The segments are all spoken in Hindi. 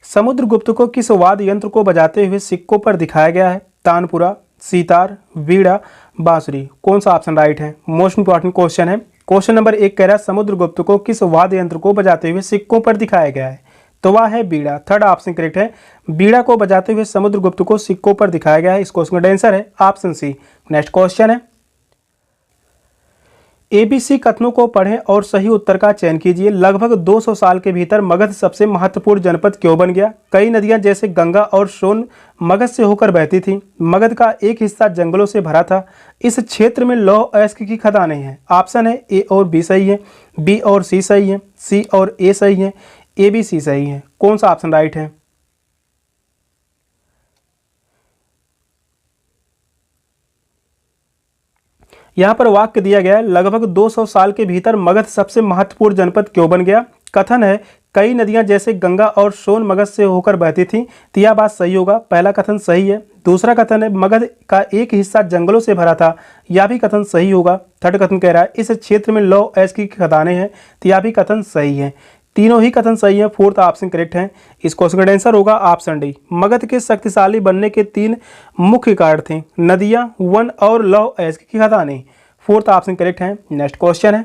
समुद्रगुप्त को किस वाद्य यंत्र को बजाते हुए सिक्कों पर दिखाया गया है? तानपुरा, सितार, वीणा, बांसुरी। कौन सा ऑप्शन राइट है? मोस्ट इंपॉर्टेंट क्वेश्चन है। क्वेश्चन नंबर 1 कह रहा है समुद्रगुप्त को किस वाद्य यंत्र को बजाते हुए सिक्कों पर दिखाया गया है? तो वह है वीणा। थर्ड ऑप्शन करेक्ट है। वीणा को बजाते हुए समुद्रगुप्त को सिक्कों पर दिखाया गया है। इस क्वेश्चन का आंसर है ऑप्शन सी। नेक्स्ट क्वेश्चन है, एबीसी कथनों को पढ़ें और सही उत्तर का चयन कीजिए। लगभग 200 साल के भीतर मगध सबसे महत्वपूर्ण जनपद क्यों बन गया? कई नदियां जैसे गंगा और सोन मगध से होकर बहती थी। मगध का एक हिस्सा जंगलों से भरा था। इस क्षेत्र में लौह अयस्क की खदानें हैं। ऑप्शन है ए और बी सही है, बी और सी सही है, सी और ए सही है, ए बी सी सही है। कौन सा ऑप्शन राइट है? यहाँ पर वाक्य दिया गया है लगभग 200 साल के भीतर मगध सबसे महत्वपूर्ण जनपद क्यों बन गया? कथन है कई नदियां जैसे गंगा और सोन मगध से होकर बहती थी। तो यह बात सही होगा, पहला कथन सही है। दूसरा कथन है मगध का एक हिस्सा जंगलों से भरा था, यह भी कथन सही होगा। थर्ड कथन कह रहा है इस क्षेत्र में लौह अयस्क की खदानें हैं, तो यह भी कथन सही है। तीनों ही कथन सही है। फोर्थ ऑप्शन करेक्ट है। इस क्वेश्चन का आंसर होगा ऑप्शन डी। मगध के शक्तिशाली बनने के 3 मुख्य कारण थे, नदियां, वन और लौह अयस्क की खदानें। फोर्थ ऑप्शन करेक्ट है। नेक्स्ट क्वेश्चन है,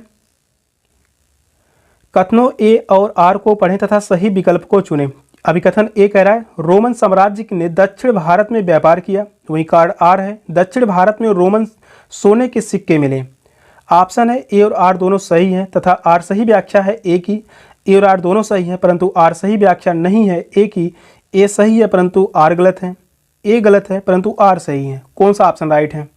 कथनों ए और आर को पढ़ें तथा सही विकल्प को चुनें। अभी कथन ए कह रहा है रोमन साम्राज्य ने दक्षिण भारत में व्यापार किया। वहीं कार्ड आर है दक्षिण भारत में रोमन सोने के सिक्के मिले। ऑप्शन है ए और आर दोनों सही हैं तथा आर सही व्याख्या है ए की। ए और आर दोनों सही है परंतु आर सही व्याख्या नहीं है ए की। ए सही है परंतु आर गलत है, ए गलत है परंतु आर सही है। कौन सा ऑप्शन राइट है?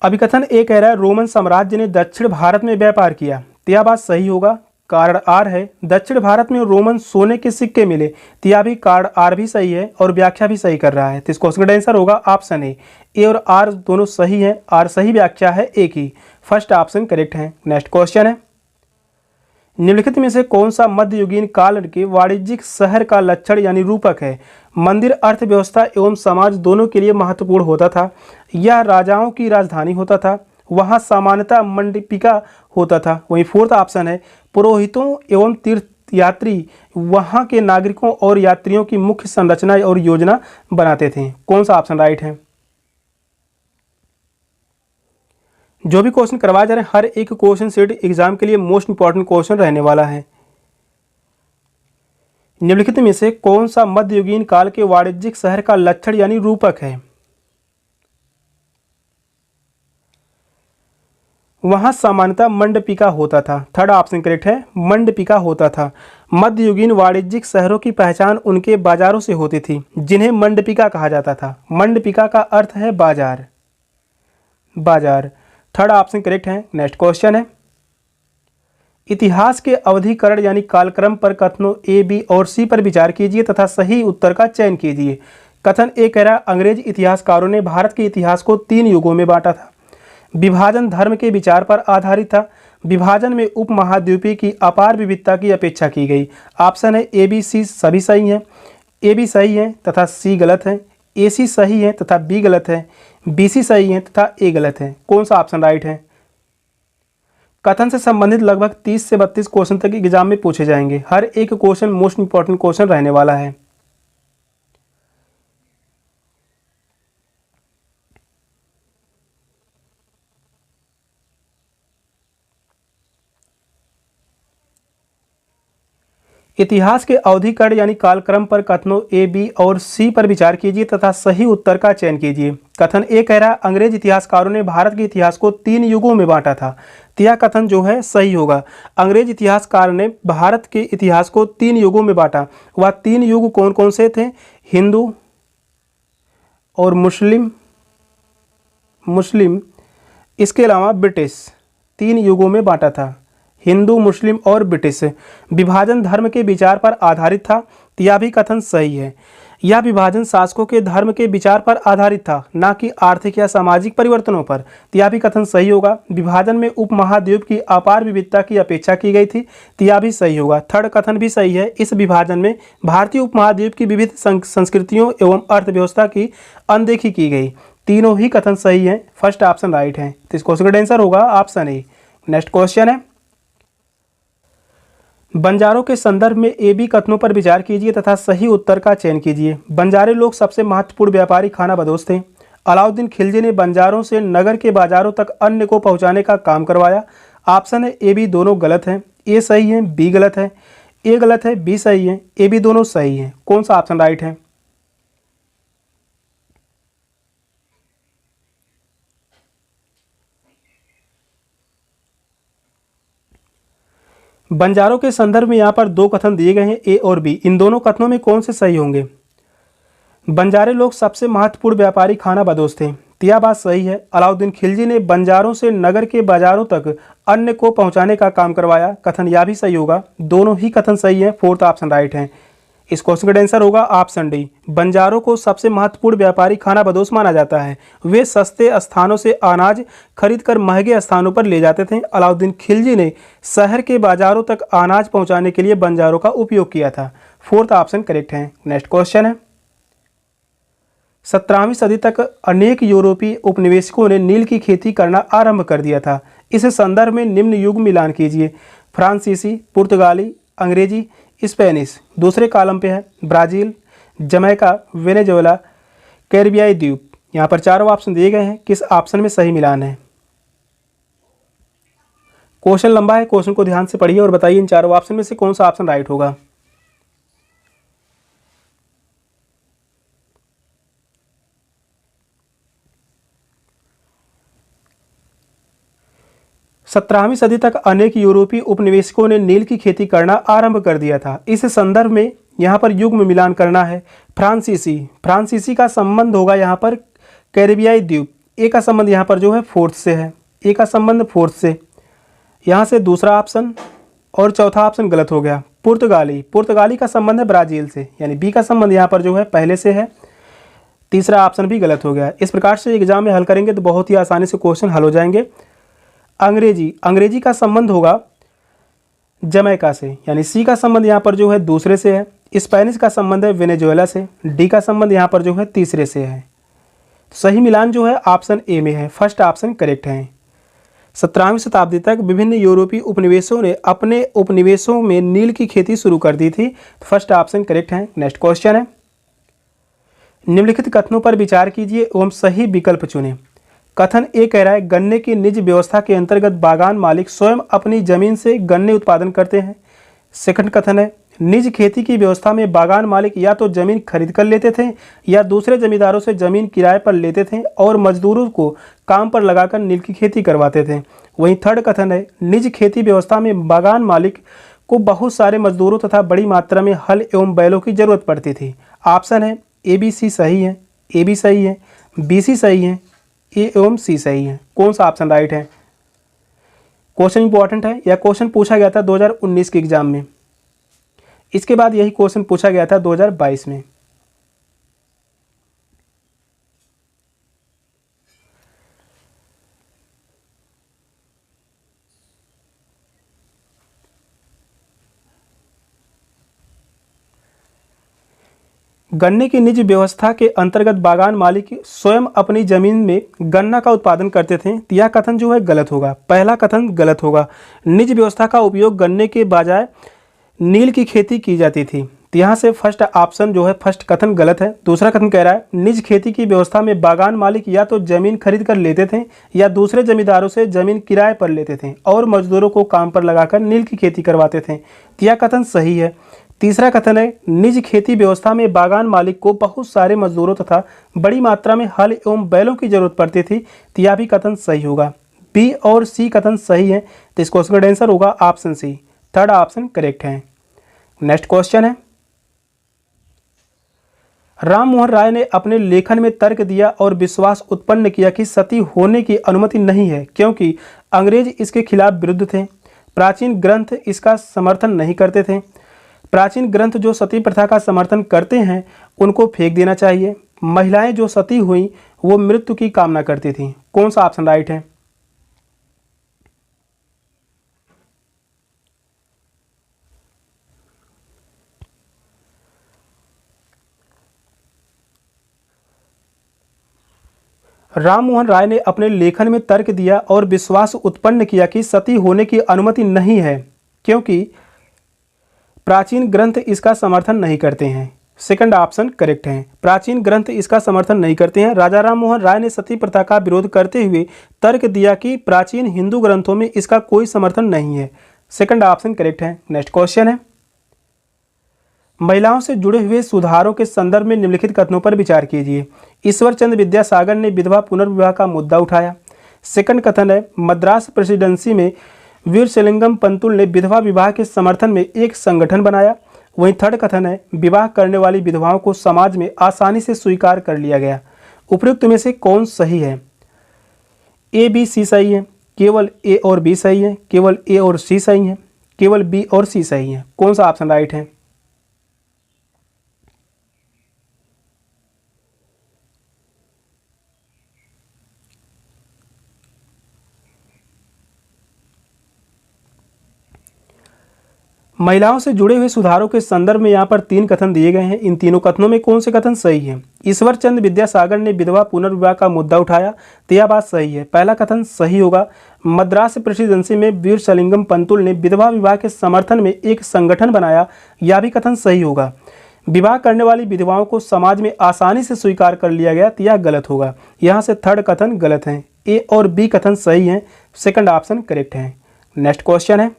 अभिकथन ए कह रहा है रोमन साम्राज्य ने दक्षिण भारत में व्यापार किया, तो यह बात सही होगा। कार्ड आर है दक्षिण भारत में रोमन सोने के सिक्के मिले, तो यह भी कार्ड आर भी सही है और व्याख्या भी सही कर रहा है। तो इस क्वेश्चन का आंसर होगा ऑप्शन ए। ए और आर दोनों सही है, आर सही व्याख्या है ए की। फर्स्ट ऑप्शन करेक्ट है। नेक्स्ट क्वेश्चन है, निम्नलिखित में से कौन सा मध्ययुगीन काल के वाणिज्यिक शहर का लक्षण यानी रूपक है? मंदिर अर्थव्यवस्था एवं समाज दोनों के लिए महत्वपूर्ण होता था। यह राजाओं की राजधानी होता था। वहाँ सामान्यतः मंडपिका होता था। वहीं फोर्थ ऑप्शन है पुरोहितों एवं तीर्थयात्री वहाँ के नागरिकों और यात्रियों की मुख्य संरचना और योजना बनाते थे। कौन सा ऑप्शन राइट है? जो भी क्वेश्चन करवाया जा रहे हैं हर एक क्वेश्चन सेट एग्जाम के लिए मोस्ट इंपॉर्टेंट क्वेश्चन रहने वाला है। निम्नलिखित में से कौन सा मध्ययुगीन काल के वाणिज्यिक शहर का लक्षण यानी रूपक है? वहां सामान्यतः मंडपिका होता था। थर्ड ऑप्शन करेक्ट है, मंडपिका होता था। मध्ययुगीन वाणिज्यिक शहरों की पहचान उनके बाजारों से होती थी जिन्हें मंडपिका कहा जाता था। मंडपिका का अर्थ है बाजार, बाजार। थर्ड ऑप्शन करेक्ट है। नेक्स्ट क्वेश्चन है, इतिहास के अवधिकरण यानी कालक्रम पर कथनों ए बी और सी पर विचार कीजिए तथा सही उत्तर का चयन कीजिए। कथन ए कह रहा अंग्रेज इतिहासकारों ने भारत के इतिहास को 3 युगों में बांटा था। विभाजन धर्म के विचार पर आधारित था। विभाजन में उपमहाद्वीपीय की अपार विविधता की अपेक्षा की गई। ऑप्शन है ए बी सी सभी सही हैं, ए बी सही है तथा सी गलत है, ए सी सही है तथा बी गलत है, बी सी सही है तथा ए गलत है। कौन सा ऑप्शन राइट है? कथन से संबंधित लगभग 30 से 32 क्वेश्चन तक एग्जाम में पूछे जाएंगे। हर एक क्वेश्चन मोस्ट इंपॉर्टेंट क्वेश्चन रहने वाला है। इतिहास के अवधिकरण यानी कालक्रम पर कथनों ए बी और सी पर विचार कीजिए तथा सही उत्तर का चयन कीजिए। कथन ए कह रहा है अंग्रेज इतिहासकारों ने भारत के इतिहास को 3 युगों में बांटा था। तो यह कथन जो है सही होगा। अंग्रेज इतिहासकार ने भारत के इतिहास को 3 युगों में बांटा। वह 3 युग कौन कौन से थे? हिंदू और मुस्लिम, इसके अलावा ब्रिटिश। 3 युगों में बांटा था, हिंदू, मुस्लिम और ब्रिटिश। विभाजन धर्म के विचार पर आधारित था। यह भी कथन सही है। यह विभाजन शासकों के धर्म के विचार पर आधारित था, न कि आर्थिक या सामाजिक परिवर्तनों पर। तो यह भी कथन सही होगा। विभाजन में उपमहाद्वीप की अपार विविधता की अपेक्षा की गई थी। तो यह भी सही होगा। थर्ड कथन भी सही है। इस विभाजन में भारतीय उपमहाद्वीप की विविध संस्कृतियों एवं अर्थव्यवस्था की अनदेखी की गई। तीनों ही कथन सही हैं। फर्स्ट ऑप्शन राइट है। तो इस क्वेश्चन का आंसर होगा ऑप्शन ए। नेक्स्ट क्वेश्चन है, बंजारों के संदर्भ में ए बी कथनों पर विचार कीजिए तथा सही उत्तर का चयन कीजिए। बंजारे लोग सबसे महत्वपूर्ण व्यापारी खानाबदोश थे। अलाउद्दीन खिलजी ने बंजारों से नगर के बाजारों तक अन्न को पहुंचाने का काम करवाया। ऑप्शन है ए बी दोनों गलत हैं। ए सही है, बी गलत है। ए गलत है, बी सही है। ए बी दोनों सही है। कौन सा ऑप्शन राइट है? बंजारों के संदर्भ में यहाँ पर दो कथन दिए गए हैं, ए और बी। इन दोनों कथनों में कौन से सही होंगे? बंजारे लोग सबसे महत्वपूर्ण व्यापारी खानाबदोश थे। तो यह बात सही है। अलाउद्दीन खिलजी ने बंजारों से नगर के बाजारों तक अन्न को पहुंचाने का काम करवाया। कथन यह भी सही होगा। दोनों ही कथन सही है। फोर्थ ऑप्शन राइट है। इस क्वेश्चन का आंसर होगा ऑप्शन डी। बंजारों को सबसे महत्वपूर्ण व्यापारी खानाबदोश माना जाता है। वे सस्ते स्थानों से अनाज खरीदकर महंगे स्थानों पर ले जाते थे। अलाउद्दीन खिलजी ने शहर के बाजारों तक अनाज पहुंचाने के लिए बंजारों का उपयोग किया था। फोर्थ ऑप्शन करेक्ट है। नेक्स्ट क्वेश्चन है, 17वीं सदी तक अनेक यूरोपीय उपनिवेशकों ने नील की खेती करना आरंभ कर दिया था। इस संदर्भ में निम्न युग मिलान कीजिए। फ्रांसीसी, पुर्तगाली, अंग्रेजी, स्पेनिश। दूसरे कॉलम पे है ब्राज़ील, जमैका, वेनेजुएला, कैरिबियाई द्वीप। यहाँ पर चारों ऑप्शन दिए गए हैं। किस ऑप्शन में सही मिलान है? क्वेश्चन लंबा है, क्वेश्चन को ध्यान से पढ़िए और बताइए इन चारों ऑप्शन में से कौन सा ऑप्शन राइट होगा। सत्रहवीं सदी तक अनेक यूरोपीय उपनिवेशकों ने नील की खेती करना आरंभ कर दिया था। इस संदर्भ में यहाँ पर युग में मिलान करना है। फ्रांसीसी का संबंध होगा यहाँ पर कैरिबियाई द्वीप। ए का संबंध यहाँ पर जो है फोर्थ से है। ए का संबंध फोर्थ से, यहाँ से दूसरा ऑप्शन और चौथा ऑप्शन गलत हो गया। पुर्तगाली का संबंध है ब्राज़ील से, यानी बी का संबंध यहाँ पर जो है पहले से है। तीसरा ऑप्शन भी गलत हो गया। इस प्रकार से एग्जाम में हल करेंगे तो बहुत ही आसानी से क्वेश्चन हल हो जाएंगे। अंग्रेजी का संबंध होगा जमैका से, यानी सी का संबंध यहाँ पर जो है दूसरे से है। स्पेनिश का संबंध है वेनेजुएला से। डी का संबंध यहाँ पर जो है तीसरे से है। सही मिलान जो है ऑप्शन ए में है। फर्स्ट ऑप्शन करेक्ट है। 17वीं शताब्दी तक विभिन्न यूरोपीय उपनिवेशों ने अपने उपनिवेशों में नील की खेती शुरू कर दी थी। फर्स्ट ऑप्शन करेक्ट है। नेक्स्ट क्वेश्चन है, निम्नलिखित कथनों पर विचार कीजिए एवं सही विकल्प चुनें। कथन ए कह रहा है गन्ने की निज व्यवस्था के अंतर्गत बागान मालिक स्वयं अपनी जमीन से गन्ने उत्पादन करते हैं। सेकंड कथन है निज खेती की व्यवस्था में बागान मालिक या तो जमीन खरीद कर लेते थे या दूसरे जमींदारों से जमीन किराए पर लेते थे और मजदूरों को काम पर लगाकर नील की खेती करवाते थे। वहीं थर्ड कथन है निज खेती व्यवस्था में बागान मालिक को बहुत सारे मजदूरों तथा बड़ी मात्रा में हल एवं बैलों की जरूरत पड़ती थी। ऑप्शन है ए बी सी सही है, ए बी सही है, बी सी सही है, ए एवं सी सही है। कौन सा ऑप्शन राइट है? क्वेश्चन इंपॉर्टेंट है। यह क्वेश्चन पूछा गया था 2019 के एग्जाम में। इसके बाद यही क्वेश्चन पूछा गया था 2022 में। गन्ने की निज व्यवस्था के अंतर्गत बागान मालिक स्वयं अपनी जमीन में गन्ना का उत्पादन करते थे। यह कथन जो है गलत होगा। पहला कथन गलत होगा। निज व्यवस्था का उपयोग गन्ने के बजाय नील की खेती की जाती थी। तो यहाँ से फर्स्ट ऑप्शन जो है फर्स्ट कथन गलत है। दूसरा कथन कह रहा है निज खेती की व्यवस्था में बागान मालिक या तो जमीन खरीद कर लेते थे या दूसरे जमींदारों से जमीन किराए पर लेते थे और मजदूरों को काम पर लगाकर नील की खेती करवाते थे। तो यह कथन सही है। तीसरा कथन है निज खेती व्यवस्था में बागान मालिक को बहुत सारे मजदूरों तथा बड़ी मात्रा में हल एवं बैलों की जरूरत पड़ती थी। तो यह भी कथन सही होगा। बी और सी कथन सही है। तो इस क्वेश्चन का आंसर होगा option C. Third option correct है। नेक्स्ट क्वेश्चन है, राम मोहन राय ने अपने लेखन में तर्क दिया और विश्वास उत्पन्न किया कि सती होने की अनुमति नहीं है क्योंकि अंग्रेज इसके खिलाफ विरुद्ध थे। प्राचीन ग्रंथ इसका समर्थन नहीं करते थे। प्राचीन ग्रंथ जो सती प्रथा का समर्थन करते हैं उनको फेंक देना चाहिए। महिलाएं जो सती हुई वो मृत्यु की कामना करती थी। कौन सा ऑप्शन राइट है? राम मोहन राय ने अपने लेखन में तर्क दिया और विश्वास उत्पन्न किया कि सती होने की अनुमति नहीं है क्योंकि प्राचीन ग्रंथ इसका समर्थन नहीं करते हैं। सेकंड ऑप्शन करेक्ट है, प्राचीन ग्रंथ इसका समर्थन नहीं करते हैं। राजा राम मोहन राय ने सती प्रथा का विरोध करते हुए तर्क दिया कि प्राचीन हिंदू ग्रंथों में इसका कोई समर्थन नहीं है। सेकंड ऑप्शन करेक्ट है। नेक्स्ट क्वेश्चन है, महिलाओं से जुड़े हुए सुधारों के संदर्भ में निम्नलिखित कथनों पर विचार कीजिए। ईश्वर चंद्र विद्यासागर ने विधवा पुनर्विवाह का मुद्दा उठाया। सेकंड कथन है, मद्रास प्रेसिडेंसी में वीरसेलिंगम पंतुल ने विधवा विवाह के समर्थन में एक संगठन बनाया। वहीं थर्ड कथन है, विवाह करने वाली विधवाओं को समाज में आसानी से स्वीकार कर लिया गया। उपयुक्त में से कौन सही है? ए बी सी सही है, केवल ए और बी सही है, केवल ए और सी सही है, केवल बी और सी सही है। कौन सा ऑप्शन राइट है? महिलाओं से जुड़े हुए सुधारों के संदर्भ में यहाँ पर 3 कथन दिए गए हैं। इन तीनों कथनों में कौन से कथन सही है? ईश्वर चंद्र विद्यासागर ने विधवा पुनर्विवाह का मुद्दा उठाया, तो यह बात सही है, पहला कथन सही होगा। मद्रास प्रेसिडेंसी में वीरसेलिंगम पंतुल ने विधवा विवाह के समर्थन में एक संगठन बनाया, यह भी कथन सही होगा। विवाह करने वाली विधवाओं को समाज में आसानी से स्वीकार कर लिया गया, तो यह गलत होगा। यहाँ से थर्ड कथन गलत है। ए और बी कथन सही है, सेकंड ऑप्शन करेक्ट है। नेक्स्ट क्वेश्चन है,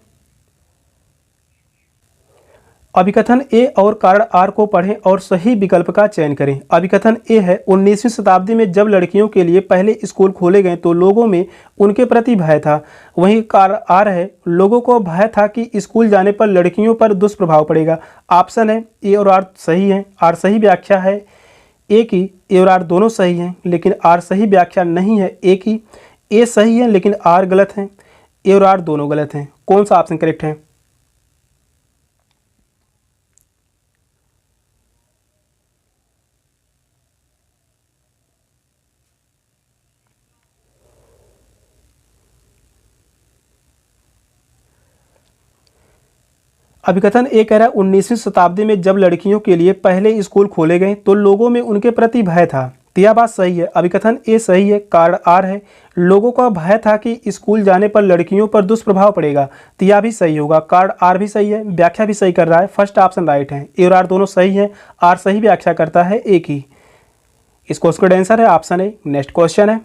अभिकथन ए और कारण आर को पढ़ें और सही विकल्प का चयन करें। अभिकथन ए है, 19वीं शताब्दी में जब लड़कियों के लिए पहले स्कूल खोले गए तो लोगों में उनके प्रति भय था। वहीं कारण आर है, लोगों को भय था कि स्कूल जाने पर लड़कियों पर दुष्प्रभाव पड़ेगा। ऑप्शन है ए और आर सही है। आर सही व्याख्या है ए की, ए और आर दोनों सही हैं, लेकिन आर सही व्याख्या नहीं है ए की। ए सही है लेकिन आर गलत है, ए और आर दोनों गलत हैं। कौन सा ऑप्शन करेक्ट है? अभिकथन ए कह रहा है, 19वीं शताब्दी में जब लड़कियों के लिए पहले स्कूल खोले गए तो लोगों में उनके प्रति भय था, तो यह बात सही है। अभिकथन ए सही है। कारण आर है, लोगों का भय था कि स्कूल जाने पर लड़कियों पर दुष्प्रभाव पड़ेगा, तो यह भी सही होगा। कारण आर भी सही है, व्याख्या भी सही कर रहा है। फर्स्ट ऑप्शन राइट है। ए और आर दोनों सही है। आर सही व्याख्या करता है ए की। इस क्वेश्चन का आंसर है ऑप्शन ए। नेक्स्ट क्वेश्चन है,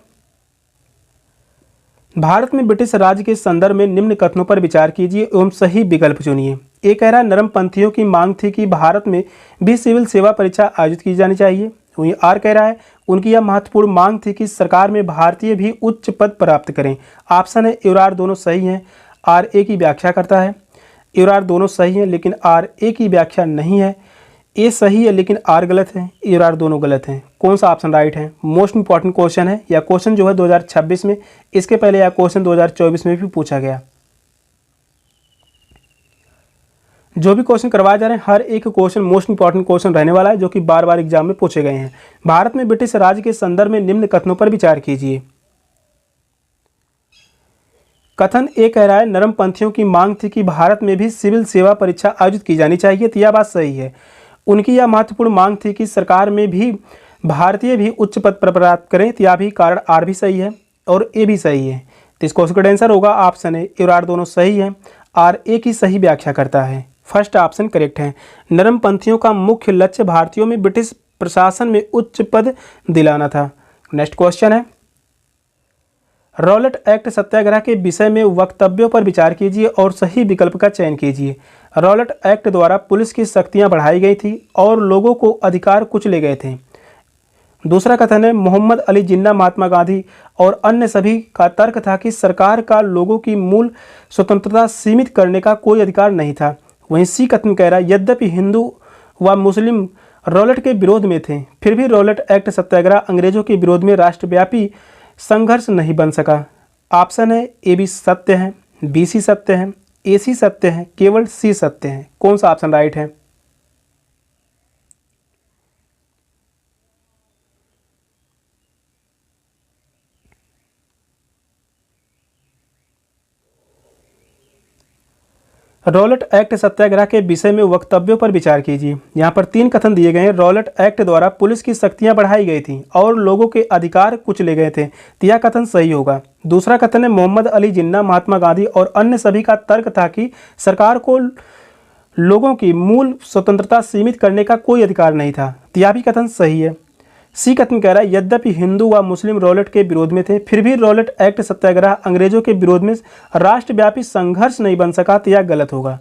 भारत में ब्रिटिश राज के संदर्भ में निम्न कथनों पर विचार कीजिए एवं सही विकल्प चुनिए। ए कह रहा है, नरमपंथियों की मांग थी कि भारत में भी सिविल सेवा परीक्षा आयोजित की जानी चाहिए। वहीं आर कह रहा है, उनकी यह महत्वपूर्ण मांग थी कि सरकार में भारतीय भी उच्च पद प्राप्त करें। ऑप्शन है ए और आर दोनों सही हैं। आर ए की व्याख्या करता है। ए और आर दोनों सही हैं, लेकिन आर ए की व्याख्या नहीं है। ए सही है लेकिन आर गलत है। ए और आर दोनों गलत हैं। कौन सा ऑप्शन राइट है? मोस्ट इंपॉर्टेंट क्वेश्चन है। यह क्वेश्चन जो है 2026 में, इसके पहले यह क्वेश्चन 2024 में भी पूछा गया। जो भी क्वेश्चन करवाए जा रहे हैं, हर एक क्वेश्चन मोस्ट इंपॉर्टेंट क्वेश्चन रहने वाला है, जो कि बार बार एग्जाम में पूछे गए हैं। भारत में ब्रिटिश राज के संदर्भ में निम्न कथनों पर विचार कीजिए। कथन ए कह रहा है, नरमपंथियों की मांग थी कि भारत में भी सिविल सेवा परीक्षा आयोजित की जानी चाहिए, तो यह बात सही है। उनकी यह महत्वपूर्ण मांग थी कि सरकार में भी भारतीय भी उच्च पद पर प्राप्त करें, तो यह भी कारण आर भी सही है और ए भी सही है। तो इस क्वेश्चन का आंसर होगा ऑप्शन ए। और आर दोनों सही है। आर ए की सही व्याख्या करता है। फर्स्ट ऑप्शन करेक्ट है। नरमपंथियों का मुख्य लक्ष्य भारतीयों में ब्रिटिश प्रशासन में उच्च पद दिलाना था। नेक्स्ट क्वेश्चन है, रॉलेट एक्ट सत्याग्रह के विषय में वक्तव्यों पर विचार कीजिए और सही विकल्प का चयन कीजिए। रॉलेट एक्ट द्वारा पुलिस की शक्तियां बढ़ाई गई थी और लोगों को अधिकार कुचले गए थे। दूसरा कथन है, मोहम्मद अली जिन्ना, महात्मा गांधी और अन्य सभी का तर्क था कि सरकार का लोगों की मूल स्वतंत्रता सीमित करने का कोई अधिकार नहीं था। वहीं सी कथन कह रहा है, यद्यपि हिंदू व मुस्लिम रॉलेट के विरोध में थे, फिर भी रॉलेट एक्ट सत्याग्रह अंग्रेजों के विरोध में राष्ट्रव्यापी संघर्ष नहीं बन सका। ऑप्शन है ए बी सत्य है, बी सी सत्य है, ए सी सत्य है, केवल सी सत्य है। कौन सा ऑप्शन राइट है? रॉलेट एक्ट सत्याग्रह के विषय में वक्तव्यों पर विचार कीजिए। यहाँ पर 3 कथन दिए गए हैं। रॉलेट एक्ट द्वारा पुलिस की शक्तियां बढ़ाई गई थी और लोगों के अधिकार कुचले गए थे, तो यह कथन सही होगा। दूसरा कथन है मोहम्मद अली जिन्ना, महात्मा गांधी और अन्य सभी का तर्क था कि सरकार को लोगों की मूल स्वतंत्रता सीमित करने का कोई अधिकार नहीं था, तो यह भी कथन सही है। सी कथन कह रहा है यद्यपि हिंदू व मुस्लिम रॉलेट के विरोध में थे, फिर भी रॉलेट एक्ट सत्याग्रह अंग्रेजों के विरोध में राष्ट्रव्यापी संघर्ष नहीं बन सका, तो यह गलत होगा।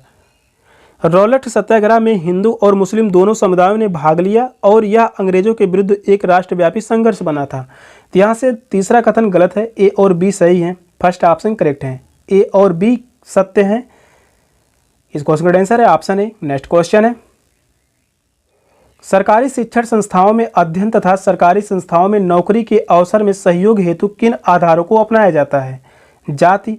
रॉलेट सत्याग्रह में हिंदू और मुस्लिम दोनों समुदायों ने भाग लिया और यह अंग्रेजों के विरुद्ध एक राष्ट्रव्यापी संघर्ष बना था, तो यहाँ से तीसरा कथन गलत है। ए और बी सही है, फर्स्ट ऑप्शन करेक्ट है। ए और बी सत्य है। इस क्वेश्चन का आंसर है ऑप्शन ए। नेक्स्ट क्वेश्चन है सरकारी शिक्षण संस्थाओं में अध्ययन तथा सरकारी संस्थाओं में नौकरी के अवसर में सहयोग हेतु किन आधारों को अपनाया जाता है? जाति,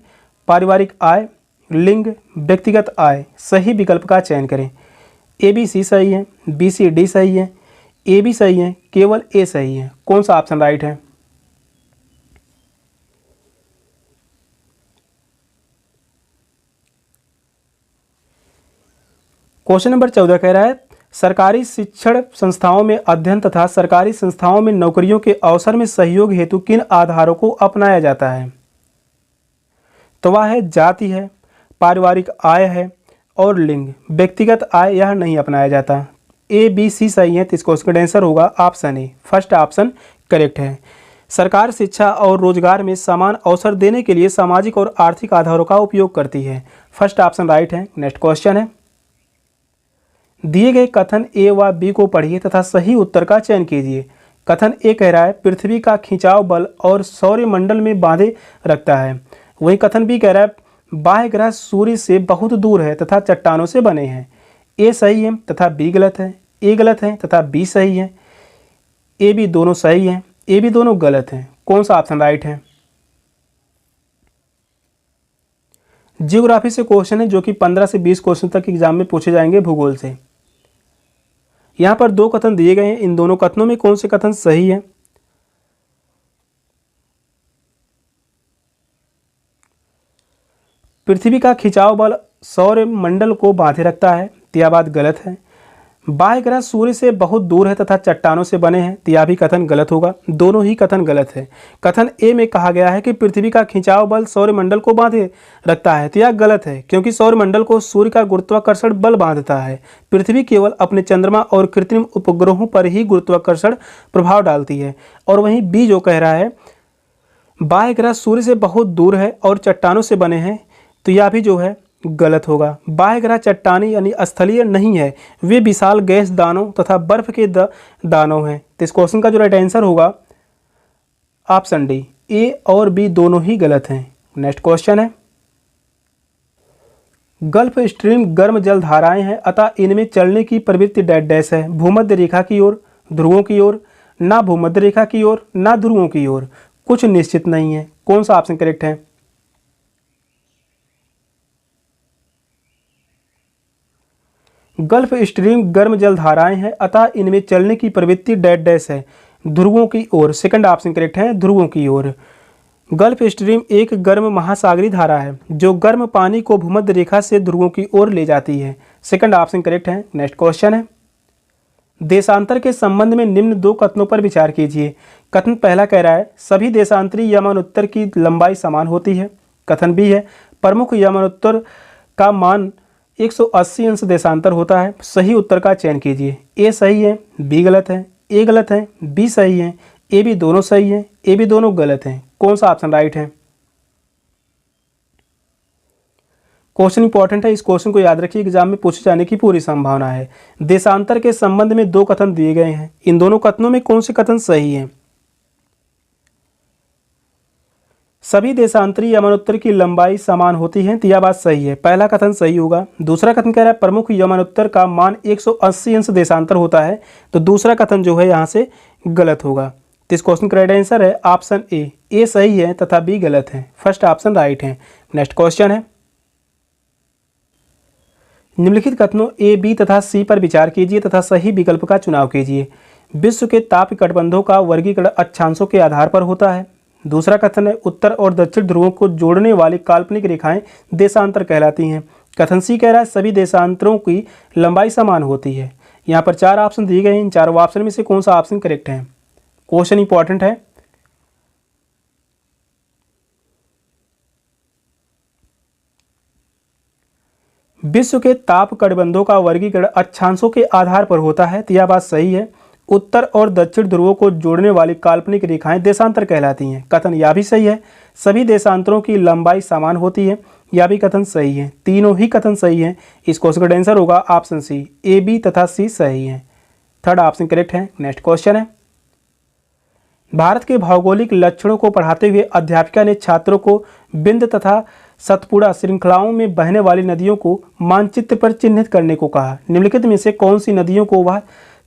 पारिवारिक आय, लिंग, व्यक्तिगत आय। सही विकल्प का चयन करें। ए बी सी सही है, बी सी डी सही है, ए बी सही है, केवल ए सही है। कौन सा ऑप्शन राइट है? क्वेश्चन नंबर 14 कह रहा है सरकारी शिक्षण संस्थाओं में अध्ययन तथा सरकारी संस्थाओं में नौकरियों के अवसर में सहयोग हेतु किन आधारों को अपनाया जाता है? तो वह है जाति है, पारिवारिक आय है और लिंग। व्यक्तिगत आय यह नहीं अपनाया जाता। ए बी सी सही है, तो इस क्वेश्चन का आंसर होगा option A. First option correct है। सरकार शिक्षा और रोजगार में समान अवसर देने के लिए सामाजिक और आर्थिक आधारों का उपयोग करती है। फर्स्ट ऑप्शन राइट है। नेक्स्ट क्वेश्चन है दिए गए कथन ए व बी को पढ़िए तथा सही उत्तर का चयन कीजिए। कथन ए कह रहा है पृथ्वी का खिंचाव बल और सौरमंडल में बांधे रखता है। वही कथन बी कह रहा है बाह्य ग्रह सूर्य से बहुत दूर है तथा चट्टानों से बने हैं। ए सही है तथा बी गलत है। ए गलत है तथा बी सही है। ए बी दोनों सही है, ए बी दोनों गलत हैं। कौन सा ऑप्शन राइट है? जियोग्राफी से क्वेश्चन है जो कि 15 से 20 क्वेश्चन तक एग्जाम में पूछे जाएंगे भूगोल से। यहाँ पर 2 कथन दिए गए हैं, इन दोनों कथनों में कौन से कथन सही है? पृथ्वी का खिंचाव बल सौरमंडल को बांधे रखता है, तो यह बात गलत है। बाह्य ग्रह सूर्य से बहुत दूर है तथा चट्टानों से बने हैं, तो यह भी कथन गलत होगा। दोनों ही कथन गलत है। कथन ए में कहा गया है कि पृथ्वी का खिंचाव बल सौरमंडल को बांधे रखता है, तो यह गलत है क्योंकि सौरमंडल को सूर्य का गुरुत्वाकर्षण बल बांधता है। पृथ्वी केवल अपने चंद्रमा और कृत्रिम उपग्रहों पर ही गुरुत्वाकर्षण प्रभाव डालती है। और वहीं बी जो कह रहा है बाह्य ग्रह सूर्य से बहुत दूर है और चट्टानों से बने हैं, तो यह भी जो है गलत होगा। बाह्य ग्रह चट्टानी यानी स्थलीय नहीं है, वे विशाल गैस दानों तथा बर्फ के दानों हैं। तो इस क्वेश्चन का जो राइट आंसर होगा ऑप्शन डी। ए और बी दोनों ही गलत हैं। नेक्स्ट क्वेश्चन है गल्फ स्ट्रीम गर्म जल धाराएं हैं अतः इनमें चलने की प्रवृत्ति डैश डैश है। भूमध्य रेखा की ओर, ध्रुवों की ओर, ना भूमध्य रेखा की ओर, ना ध्रुवों की ओर, कुछ निश्चित नहीं है। कौन सा ऑप्शन करेक्ट है? गल्फ स्ट्रीम गर्म जल धाराएं हैं अतः इनमें चलने की प्रवृत्ति डैश डैश है, ध्रुवों की ओर। सेकंड ऑप्शन करेक्ट है, ध्रुवों की ओर। गल्फ स्ट्रीम एक गर्म महासागरीय धारा है जो गर्म पानी को भूमध्य रेखा से ध्रुवों की ओर ले जाती है। सेकंड ऑप्शन करेक्ट है। नेक्स्ट क्वेश्चन है देशांतर के संबंध में निम्न 2 कथनों पर विचार कीजिए। कथन पहला कह रहा है सभी देशांतरी यमनोत्तर की लंबाई समान होती है। कथन बी है प्रमुख यमनोत्तर का मान 180 अंश देशांतर होता है। सही उत्तर का चयन कीजिए। ए सही है, बी गलत है, ए गलत है, बी सही है, ए बी दोनों सही है, ए बी दोनों गलत हैं। कौन सा ऑप्शन राइट है? क्वेश्चन इंपॉर्टेंट है, इस क्वेश्चन को याद रखिए, एग्जाम में पूछे जाने की पूरी संभावना है। देशांतर के संबंध में 2 कथन दिए गए हैं, इन दोनों कथनों में कौन से कथन सही है? सभी देशांतरी यमनोत्तर की लंबाई समान होती है, तो यह बात सही है। पहला कथन सही होगा। दूसरा कथन कह रहा है प्रमुख यमनोत्तर का मान 180 अंश देशांतर होता है, तो दूसरा कथन जो है यहाँ से गलत होगा। तो इस क्वेश्चन का राइट आंसर है ऑप्शन ए। ए सही है तथा बी गलत है। फर्स्ट ऑप्शन राइट है। नेक्स्ट क्वेश्चन है निम्नलिखित कथनों ए, बी तथा सी पर विचार कीजिए तथा सही विकल्प का चुनाव कीजिए। विश्व के ताप कटबंधों का वर्गीकरण अक्षांशों के आधार पर होता है। दूसरा कथन है उत्तर और दक्षिण ध्रुवों को जोड़ने वाली काल्पनिक रेखाएं देशांतर कहलाती हैं। कथन सी कह रहा है सभी देशांतरों की लंबाई समान होती है। यहाँ पर 4 ऑप्शन दिए गए हैं, इन चारों ऑप्शन में से कौन सा ऑप्शन करेक्ट है? क्वेश्चन इंपॉर्टेंट है। विश्व के ताप कटिबंधों का वर्गीकरण अक्षांशों के आधार पर होता है, तो यह बात सही है। उत्तर और दक्षिण ध्रुवों को जोड़ने वाली काल्पनिक रेखाएं देशांतर कहलाती हैं, कथन यह भी सही है। सभी देशांतरों की लंबाई समान होती है, यह भी कथन सही है। तीनों ही कथन सही हैं। इस क्वेश्चन का आंसर होगा ऑप्शन सी, ए, बी तथा सी सही है। थर्ड ऑप्शन करेक्ट है। नेक्स्ट क्वेश्चन है, भारत के भौगोलिक लक्षणों को पढ़ाते हुए अध्यापिका ने छात्रों को बिंद तथा सतपुड़ा श्रृंखलाओं में बहने वाली नदियों को मानचित्र पर चिन्हित करने को कहा। निम्नलिखित में से कौन सी नदियों को वह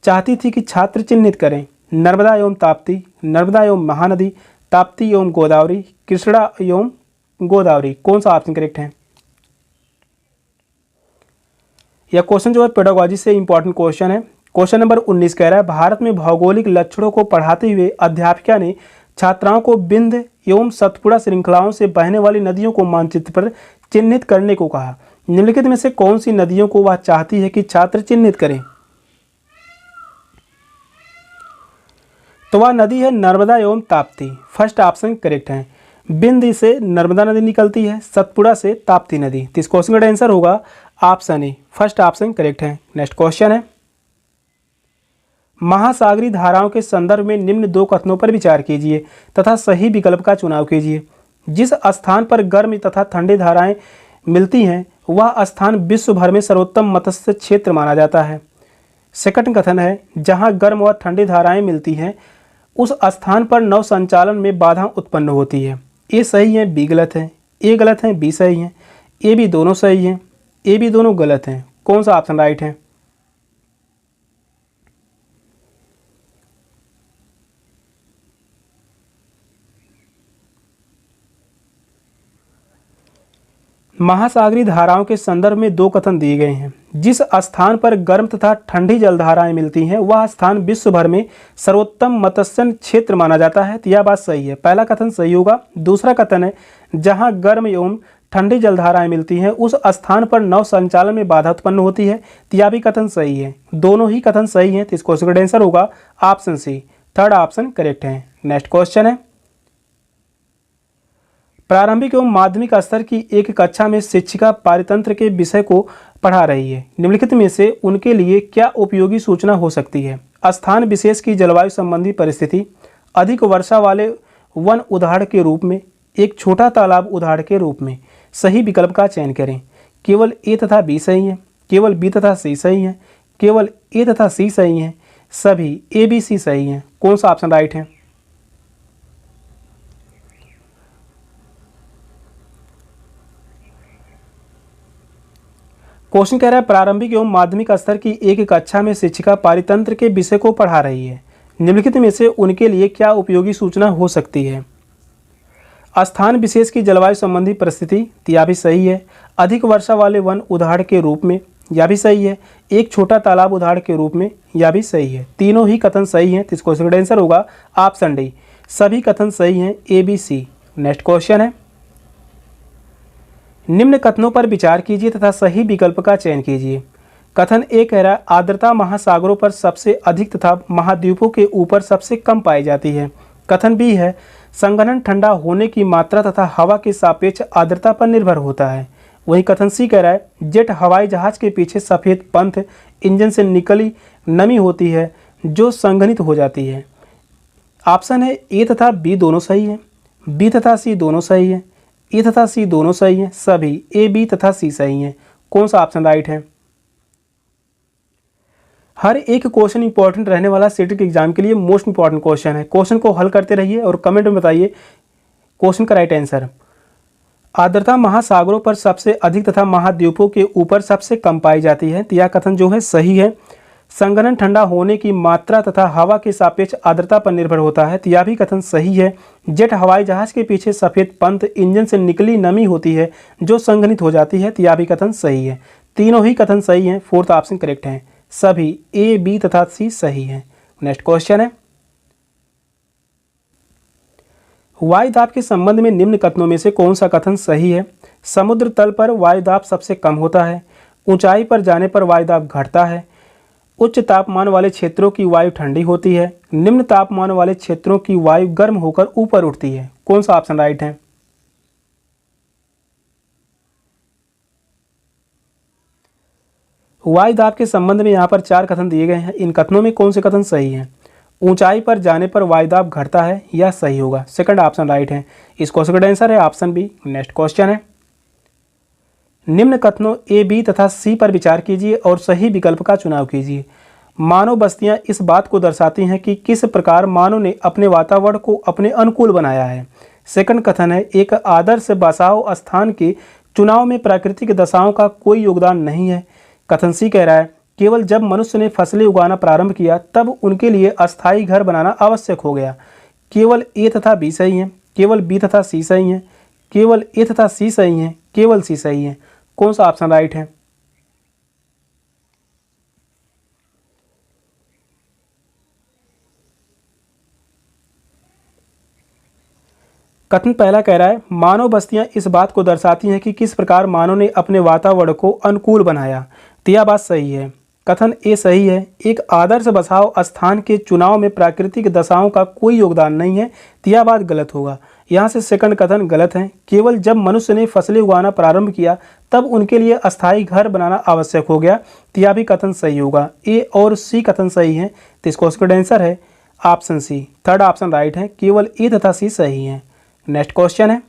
चाहती थी कि छात्र चिन्हित करें? नर्मदा एवं ताप्ती, नर्मदा एवं महानदी, ताप्ती एवं गोदावरी, कृष्णा एवं गोदावरी। कौन सा ऑप्शन करेक्ट है? यह क्वेश्चन जो है पेडागोजी से इंपॉर्टेंट क्वेश्चन है। क्वेश्चन नंबर 19 कह रहा है भारत में भौगोलिक लक्षणों को पढ़ाते हुए अध्यापिका ने छात्राओं को बिंद एवं सतपुड़ा श्रृंखलाओं से बहने वाली नदियों को मानचित्र पर चिन्हित करने को कहा। निम्नलिखित में से कौन सी नदियों को वह चाहती है कि छात्र चिन्हित करें? तो वह नदी है नर्मदा एवं ताप्ती। फर्स्ट ऑप्शन करेक्ट है। बिंद से नर्मदा नदी निकलती है, सतपुड़ा से ताप्ती नदी। तो इस क्वेश्चन का आंसर होगा option A, first option correct है। नेक्स्ट क्वेश्चन है, महासागरीय धाराओं के संदर्भ में निम्न दो कथनों पर विचार कीजिए तथा सही विकल्प का चुनाव कीजिए। जिस स्थान पर गर्म तथा ठंडी धाराएं मिलती हैं वह स्थान विश्व भर में सर्वोत्तम मत्स्य क्षेत्र माना जाता है। सेकंड कथन है, जहां गर्म और ठंडी धाराएं मिलती हैं उस स्थान पर नौ संचालन में बाधा उत्पन्न होती है। ए सही है, बी गलत है। ए गलत है, बी सही है। ए बी दोनों सही हैं, ए बी दोनों गलत हैं। कौन सा ऑप्शन राइट है? महासागरीय धाराओं के संदर्भ में दो कथन दिए गए हैं। जिस स्थान पर गर्म तथा ठंडी जलधाराएं मिलती हैं वह स्थान विश्व भर में सर्वोत्तम मत्स्य क्षेत्र माना जाता है। तो यह बात सही है, पहला कथन सही होगा। दूसरा कथन है, जहां गर्म एवं ठंडी जलधाराएं मिलती हैं उस स्थान पर नौ संचालन में बाधा उत्पन्न होती है। तो यह भी कथन सही है, दोनों ही कथन सही हैं। तो इस क्वेश्चन का आंसर होगा option C, third option correct है। नेक्स्ट क्वेश्चन है, प्रारंभिक एवं माध्यमिक स्तर की एक कक्षा में शिक्षिका पारितंत्र के विषय को पढ़ा रही है। निम्नलिखित में से उनके लिए क्या उपयोगी सूचना हो सकती है? स्थान विशेष की जलवायु संबंधी परिस्थिति, अधिक वर्षा वाले वन उदाहरण के रूप में, एक छोटा तालाब उदाहरण के रूप में। सही विकल्प का चयन करें। केवल ए तथा बी सही है, केवल बी तथा सी सही है, केवल ए तथा सी सही है, सभी ए बी सी सही हैं। कौन सा ऑप्शन राइट है? क्वेश्चन कह रहा है प्रारंभिक एवं माध्यमिक स्तर की एक कक्षा में शिक्षिका पारितंत्र के विषय को पढ़ा रही है। निम्नलिखित में से उनके लिए क्या उपयोगी सूचना हो सकती है? स्थान विशेष की जलवायु संबंधी परिस्थिति, यह भी सही है। अधिक वर्षा वाले वन उदाहरण के रूप में, यह भी सही है। एक छोटा तालाब उदाहरण के रूप में, यह भी सही है। तीनों ही कथन सही हैं। तो इसको आंसर होगा ऑप्शन डी, सभी कथन सही हैं, A B C. Next question है, निम्न कथनों पर विचार कीजिए तथा सही विकल्प का चयन कीजिए। कथन ए कह रहा है आर्द्रता महासागरों पर सबसे अधिक तथा महाद्वीपों के ऊपर सबसे कम पाई जाती है। कथन बी है संघनन ठंडा होने की मात्रा तथा हवा के सापेक्ष आर्द्रता पर निर्भर होता है। वहीं कथन सी कह रहा है जेट हवाई जहाज के पीछे सफ़ेद पंथ इंजन से निकली नमी होती है जो संघनित हो जाती है। ऑप्शन है ए तथा बी दोनों सही है, बी तथा सी दोनों सही है, ए तथा सी दोनों सही हैं, सभी ए बी तथा सी सही हैं। कौन सा ऑप्शन राइट है? हर एक क्वेश्चन इंपॉर्टेंट रहने वाला सीटेट के एग्जाम के लिए मोस्ट इंपॉर्टेंट क्वेश्चन है। क्वेश्चन को हल करते रहिए और कमेंट में बताइए क्वेश्चन का राइट आंसर। आर्द्रता महासागरों पर सबसे अधिक तथा महाद्वीपों के ऊपर सबसे कम पाई जाती है। तो यह कथन जो है सही है। संघनन ठंडा होने की मात्रा तथा हवा के सापेक्ष आर्द्रता पर निर्भर होता है। तो यह भी कथन सही है। जेट हवाई जहाज के पीछे सफ़ेद पंथ इंजन से निकली नमी होती है जो संघनित हो जाती है। तो यह भी कथन सही है। तीनों ही कथन सही हैं, फोर्थ ऑप्शन करेक्ट है। सभी ए बी तथा सी सही हैं। नेक्स्ट क्वेश्चन है, वायुदाब के संबंध में निम्न कथनों में से कौन सा कथन सही है? समुद्र तल पर वायुदाब सबसे कम होता है, ऊंचाई पर जाने पर वायुदाब घटता है, उच्च तापमान वाले क्षेत्रों की वायु ठंडी होती है, निम्न तापमान वाले क्षेत्रों की वायु गर्म होकर ऊपर उठती है। कौन सा ऑप्शन राइट है? वायुदाब के संबंध में यहाँ पर 4 कथन दिए गए हैं। इन कथनों में कौन से कथन सही हैं? ऊंचाई पर जाने पर वायुदाब घटता है, यह सही होगा। सेकंड ऑप्शन राइट है। इस क्वेश्चन का आंसर है ऑप्शन बी। नेक्स्ट क्वेश्चन है, निम्न कथनों ए, बी तथा सी पर विचार कीजिए और सही विकल्प का चुनाव कीजिए। मानव बस्तियां इस बात को दर्शाती हैं कि किस प्रकार मानव ने अपने वातावरण को अपने अनुकूल बनाया है। सेकंड कथन है, एक आदर्श बसाव स्थान के चुनाव में प्राकृतिक दशाओं का कोई योगदान नहीं है। कथन सी कह रहा है, केवल जब मनुष्य ने फसलें उगाना प्रारंभ किया तब उनके लिए अस्थायी घर बनाना आवश्यक हो गया। केवल ए तथा बी सही हैं, केवल बी तथा सी सही हैं, केवल ए तथा सी सही हैं, केवल सी सही है। कौन सा ऑप्शन राइट है? कथन पहला कह रहा है, मानव बस्तियां इस बात को दर्शाती हैं कि किस प्रकार मानव ने अपने वातावरण को अनुकूल बनाया। तो यह बात सही है। कथन ए सही है, एक आदर्श बसाव स्थान के चुनाव में प्राकृतिक दशाओं का कोई योगदान नहीं है। तो यह बात गलत होगा। यहाँ से सेकंड कथन गलत है। केवल जब मनुष्य ने फसलें उगाना प्रारंभ किया तब उनके लिए अस्थायी घर बनाना आवश्यक हो गया। तो यह भी कथन सही होगा। ए और सी कथन सही है। तो इसका उसका आंसर है option C. Third option right है, केवल ए तथा सी सही है। नेक्स्ट क्वेश्चन है,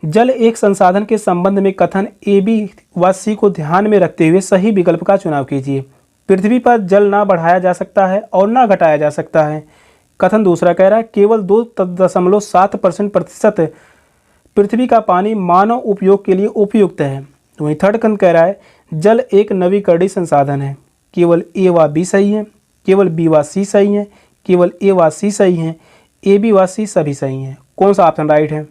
जल एक संसाधन के संबंध में कथन ए, बी व सी को ध्यान में रखते हुए सही विकल्प का चुनाव कीजिए। पृथ्वी पर जल ना बढ़ाया जा सकता है और ना घटाया जा सकता है। कथन दूसरा कह रहा है, केवल 2.7% पृथ्वी का पानी मानव उपयोग के लिए उपयुक्त है। वहीं थर्ड कथन कह रहा है, जल एक नवीकरणीय संसाधन है। केवल ए व बी सही है, केवल बी व सी सही है, केवल ए व सी सही है, ए, बी व सी सभी सही हैं। कौन सा ऑप्शन राइट है?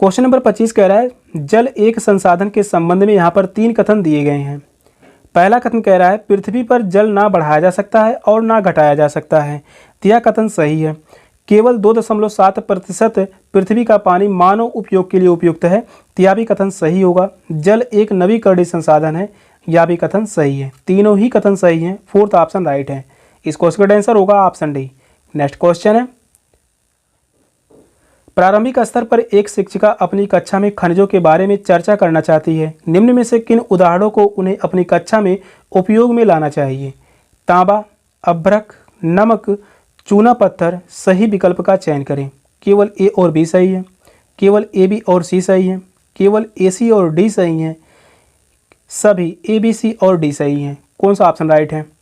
क्वेश्चन नंबर 25 कह रहा है, जल एक संसाधन के संबंध में यहाँ पर 3 कथन दिए गए हैं। पहला कथन कह रहा है, पृथ्वी पर जल ना बढ़ाया जा सकता है और ना घटाया जा सकता है। तो यह कथन सही है। केवल 2.7% पृथ्वी का पानी मानव उपयोग के लिए उपयुक्त है। तो यह भी कथन सही होगा। जल एक नवीकरणीय संसाधन है, यह भी कथन सही है। तीनों ही कथन सही हैं। फोर्थ ऑप्शन राइट है। इस क्वेश्चन का आंसर होगा ऑप्शन डी। नेक्स्ट क्वेश्चन है, प्रारंभिक स्तर पर एक शिक्षिका अपनी कक्षा में खनिजों के बारे में चर्चा करना चाहती है। निम्न में से किन उदाहरणों को उन्हें अपनी कक्षा में उपयोग में लाना चाहिए? तांबा, अभ्रक, नमक, चूना पत्थर। सही विकल्प का चयन करें। केवल ए और बी सही है, केवल ए, बी और सी सही है, केवल ए, सी और डी सही हैं, सभी ए, बी, सी और डी सही हैं। कौन सा ऑप्शन राइट है?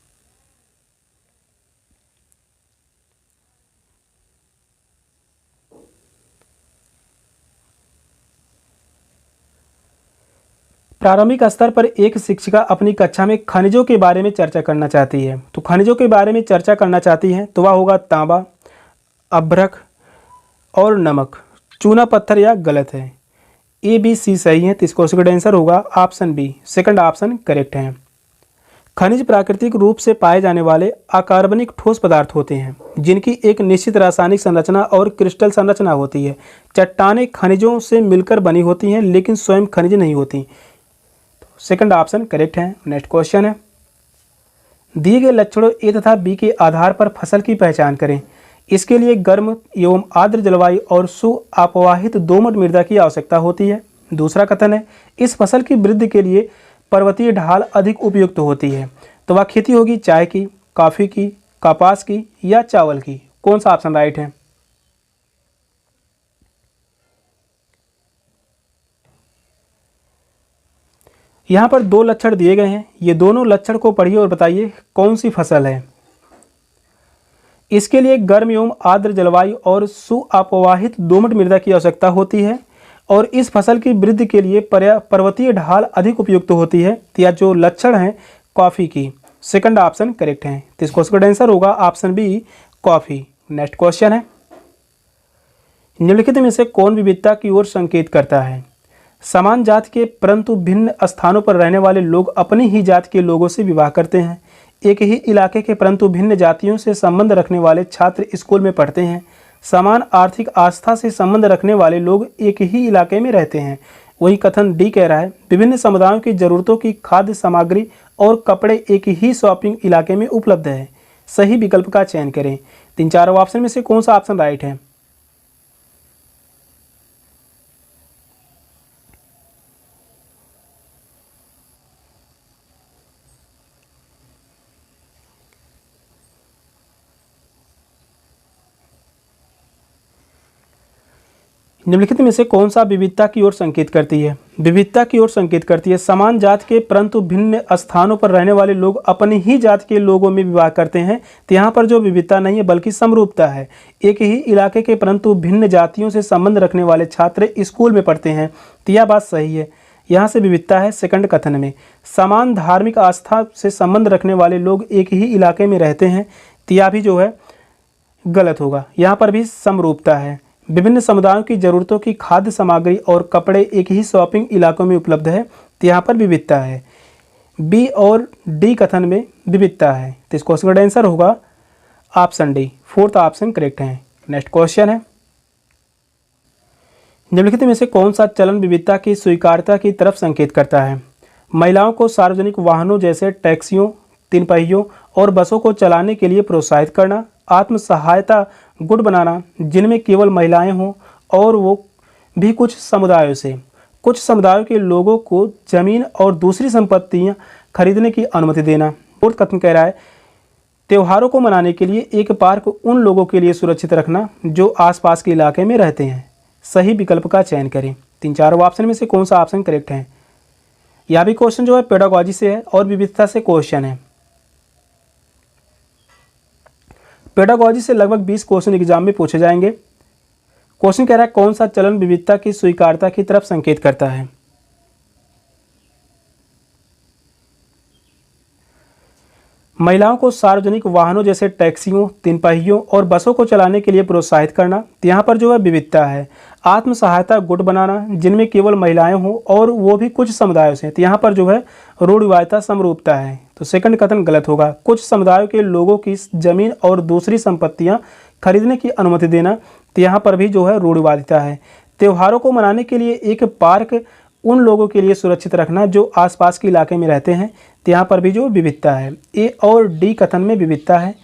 प्रारंभिक स्तर पर एक शिक्षिका अपनी कक्षा में खनिजों के बारे में चर्चा करना चाहती है। तो खनिजों के बारे में चर्चा करना चाहती है तो वह होगा तांबा, अभ्रक और नमक। चूना पत्थर या गलत है। ए, बी, सी सही है। तो इसका उसका आंसर होगा option B. Second option correct है। खनिज प्राकृतिक रूप से पाए जाने वाले अकार्बनिक ठोस पदार्थ होते हैं जिनकी एक निश्चित रासायनिक संरचना और क्रिस्टल संरचना होती है। चट्टानें खनिजों से मिलकर बनी होती हैं लेकिन स्वयं खनिज नहीं होती। सेकंड ऑप्शन करेक्ट है। नेक्स्ट क्वेश्चन है, दिए गए लक्षणों ए तथा बी के आधार पर फसल की पहचान करें। इसके लिए गर्म एवं आर्द्र जलवायु और सुअपवाहित दोमट मृदा की आवश्यकता होती है। दूसरा कथन है, इस फसल की वृद्धि के लिए पर्वतीय ढाल अधिक उपयुक्त होती है। तो वह खेती होगी चाय की, कॉफ़ी की, कपास की या चावल की। कौन सा ऑप्शन राइट है? यहाँ पर 2 लक्षण दिए गए हैं। ये दोनों लक्षण को पढ़िए और बताइए कौन सी फसल है। इसके लिए गर्म एवं आर्द्र जलवायु और सुअपवाहित दोमट मृदा की आवश्यकता होती है और इस फसल की वृद्धि के लिए पर्वतीय ढाल अधिक उपयुक्त होती है। या जो लक्षण है कॉफ़ी की। सेकंड ऑप्शन करेक्ट है। तो इसका उसका आंसर होगा option B, coffee. Next question है, निम्नलिखित में से कौन विविधता की ओर संकेत करता है? समान जात के परंतु भिन्न स्थानों पर रहने वाले लोग अपनी ही जात के लोगों से विवाह करते हैं। एक ही इलाके के परंतु भिन्न जातियों से संबंध रखने वाले छात्र स्कूल में पढ़ते हैं। समान आर्थिक आस्था से संबंध रखने वाले लोग एक ही इलाके में रहते हैं। वही कथन डी कह रहा है विभिन्न समुदायों की जरूरतों की खाद्य सामग्री और कपड़े एक ही शॉपिंग इलाके में उपलब्ध है। सही विकल्प का चयन करें। तीन चारों ऑप्शन में से कौन सा ऑप्शन राइट है? निम्नलिखित में से कौन सा विविधता की ओर संकेत करती है? विविधता की ओर संकेत करती है। समान जात के परंतु भिन्न स्थानों पर रहने वाले लोग अपनी ही जात के लोगों में विवाह करते हैं। तो यहाँ पर जो विविधता नहीं है बल्कि समरूपता है। एक ही इलाके के परंतु भिन्न जातियों से संबंध रखने वाले छात्र स्कूल में पढ़ते हैं। तो यह बात सही है। यहाँ से विविधता है सेकंड कथन में। समान धार्मिक आस्था से संबंध रखने वाले लोग एक ही इलाके में रहते हैं। तो यह भी जो है गलत होगा। यहाँ पर भी समरूपता है। विभिन्न समुदायों की जरूरतों की खाद्य सामग्री और कपड़े एक ही शॉपिंग इलाकों में उपलब्ध है। तो यहाँ पर विविधता है। बी और डी कथन में विविधता है। तो इस क्वेश्चन का आंसर होगा option D. Fourth option correct है। नेक्स्ट क्वेश्चन है निम्नलिखित में से कौन सा चलन विविधता की स्वीकार्यता की तरफ संकेत करता है? महिलाओं को सार्वजनिक वाहनों जैसे टैक्सियों, तीन पहियों और बसों को चलाने के लिए प्रोत्साहित करना, आत्म सहायता गुट बनाना जिनमें केवल महिलाएं हों और वो भी कुछ समुदायों के लोगों को जमीन और दूसरी संपत्तियां खरीदने की अनुमति देना। फोर्थ कथन कह रहा है त्योहारों को मनाने के लिए एक पार्क उन लोगों के लिए सुरक्षित रखना जो आसपास के इलाके में रहते हैं। सही विकल्प का चयन करें। तीन चारों ऑप्शन में से कौन सा ऑप्शन करेक्ट है? यह भी क्वेश्चन जो है पेडागॉजी से है और विविधता से क्वेश्चन है। पेडागॉजी से लगभग 20 क्वेश्चन एग्जाम में पूछे जाएंगे। क्वेश्चन कह रहा है कौन सा चलन विविधता की स्वीकार्यता की तरफ संकेत करता है? महिलाओं को सार्वजनिक वाहनों जैसे टैक्सियों, तीन पहियों और बसों को चलाने के लिए प्रोत्साहित करना। तो यहाँ पर जो है विविधता है। आत्म सहायता गुट बनाना जिनमें केवल महिलाएं हों और वो भी कुछ समुदायों से। तो यहाँ पर जो है रूढ़िवादिता समरूपता है। तो सेकंड कथन गलत होगा। कुछ समुदायों के लोगों की जमीन और दूसरी संपत्तियां खरीदने की अनुमति देना। तो यहाँ पर भी जो है रूढ़िवादिता है। त्योहारों को मनाने के लिए एक पार्क उन लोगों के लिए सुरक्षित रखना जो आसपास के इलाके में रहते हैं। तो यहाँ पर भी जो विविधता है। ए और डी कथन में विविधता है।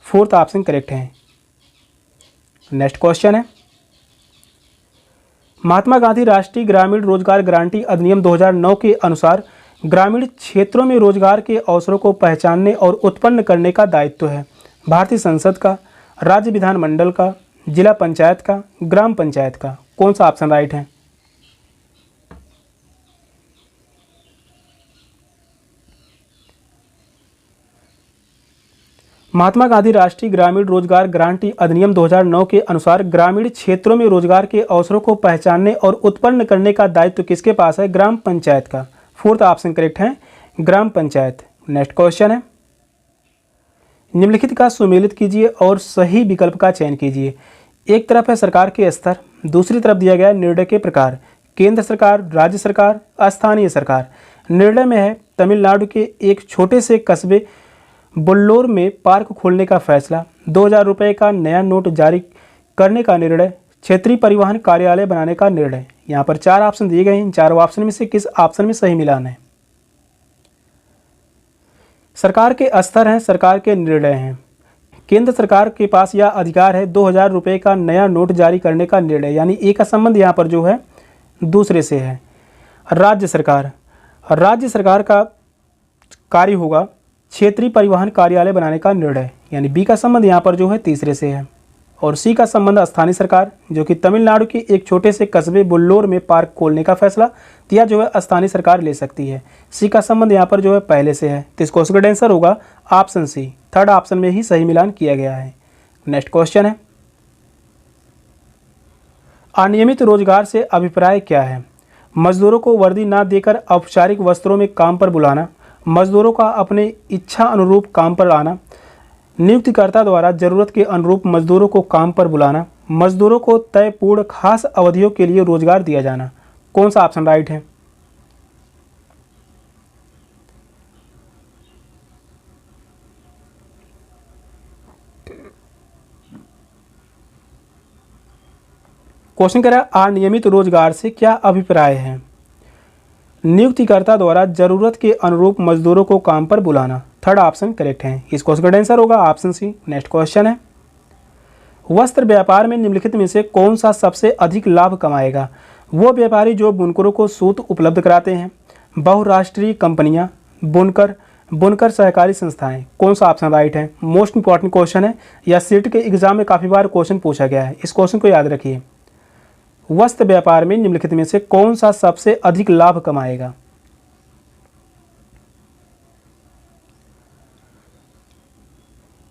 फोर्थ ऑप्शन करेक्ट है। नेक्स्ट क्वेश्चन है महात्मा गांधी राष्ट्रीय ग्रामीण रोजगार गारंटी अधिनियम 2009 के अनुसार ग्रामीण क्षेत्रों में रोजगार के अवसरों को पहचानने और उत्पन्न करने का दायित्व है भारतीय संसद का, राज्य विधानमंडल का, जिला पंचायत का, ग्राम पंचायत का। कौन सा ऑप्शन राइट है? महात्मा गांधी राष्ट्रीय ग्रामीण रोजगार गारंटी अधिनियम 2009 के अनुसार ग्रामीण क्षेत्रों में रोजगार के अवसरों को पहचानने और उत्पन्न करने का दायित्व किसके पास है? ग्राम पंचायत का। फोर्थ ऑप्शन करेक्ट है, ग्राम पंचायत। नेक्स्ट क्वेश्चन है निम्नलिखित का सुमेलित कीजिए और सही विकल्प का चयन कीजिए। एक तरफ है सरकार के स्तर, दूसरी तरफ दिया गया निर्णय के प्रकार। केंद्र सरकार, राज्य सरकार, स्थानीय सरकार। निर्णय में है तमिलनाडु के एक छोटे से कस्बे बुल्लोर में पार्क खोलने का फैसला, 2000 रुपये का नया नोट जारी करने का निर्णय, क्षेत्रीय परिवहन कार्यालय बनाने का निर्णय। यहाँ पर 4 ऑप्शन दिए गए हैं। इन चारों ऑप्शन में से किस ऑप्शन में सही मिलान है? सरकार के स्तर हैं, सरकार के निर्णय हैं। केंद्र सरकार के पास यह अधिकार है 2000 रुपये का नया नोट जारी करने का निर्णय, यानी एक का संबंध यहाँ पर जो है दूसरे से है। राज्य सरकार का कार्य होगा क्षेत्रीय परिवहन कार्यालय बनाने का निर्णय, यानी बी का संबंध यहाँ पर जो है तीसरे से है। और सी का संबंध स्थानीय सरकार, जो कि तमिलनाडु के एक छोटे से कस्बे बुल्लोर में पार्क खोलने का फैसला यह जो है स्थानीय सरकार ले सकती है। सी का संबंध यहाँ पर जो है पहले से है। तो इस क्वेश्चन का आंसर होगा ऑप्शन सी। थर्ड ऑप्शन में ही सही मिलान किया गया है। नेक्स्ट क्वेश्चन है अनियमित रोजगार से अभिप्राय क्या है? मजदूरों को वर्दी न देकर औपचारिक वस्त्रों में काम पर बुलाना, मजदूरों का अपने इच्छा अनुरूप काम पर आना, नियुक्तिकर्ता द्वारा जरूरत के अनुरूप मजदूरों को काम पर बुलाना, मजदूरों को तय पूर्ण खास अवधियों के लिए रोजगार दिया जाना। कौन सा ऑप्शन राइट है? क्वेश्चन कह रहा है अनियमित रोजगार से क्या अभिप्राय है? नियुक्तिकर्ता द्वारा जरूरत के अनुरूप मजदूरों को काम पर बुलाना। थर्ड ऑप्शन करेक्ट है। इस क्वेश्चन का आंसर होगा ऑप्शन सी। नेक्स्ट क्वेश्चन है वस्त्र व्यापार में निम्नलिखित में से कौन सा सबसे अधिक लाभ कमाएगा? वो व्यापारी जो बुनकरों को सूत उपलब्ध कराते हैं, बहुराष्ट्रीय कंपनियां, बुनकर सहकारी संस्थाएं। कौन सा ऑप्शन राइट है? मोस्ट इंपॉर्टेंट क्वेश्चन है, या सीट के एग्जाम में काफ़ी बार क्वेश्चन पूछा गया है। इस क्वेश्चन को याद रखिए। वस्त्र व्यापार में निम्नलिखित में से कौन सा सबसे अधिक लाभ कमाएगा?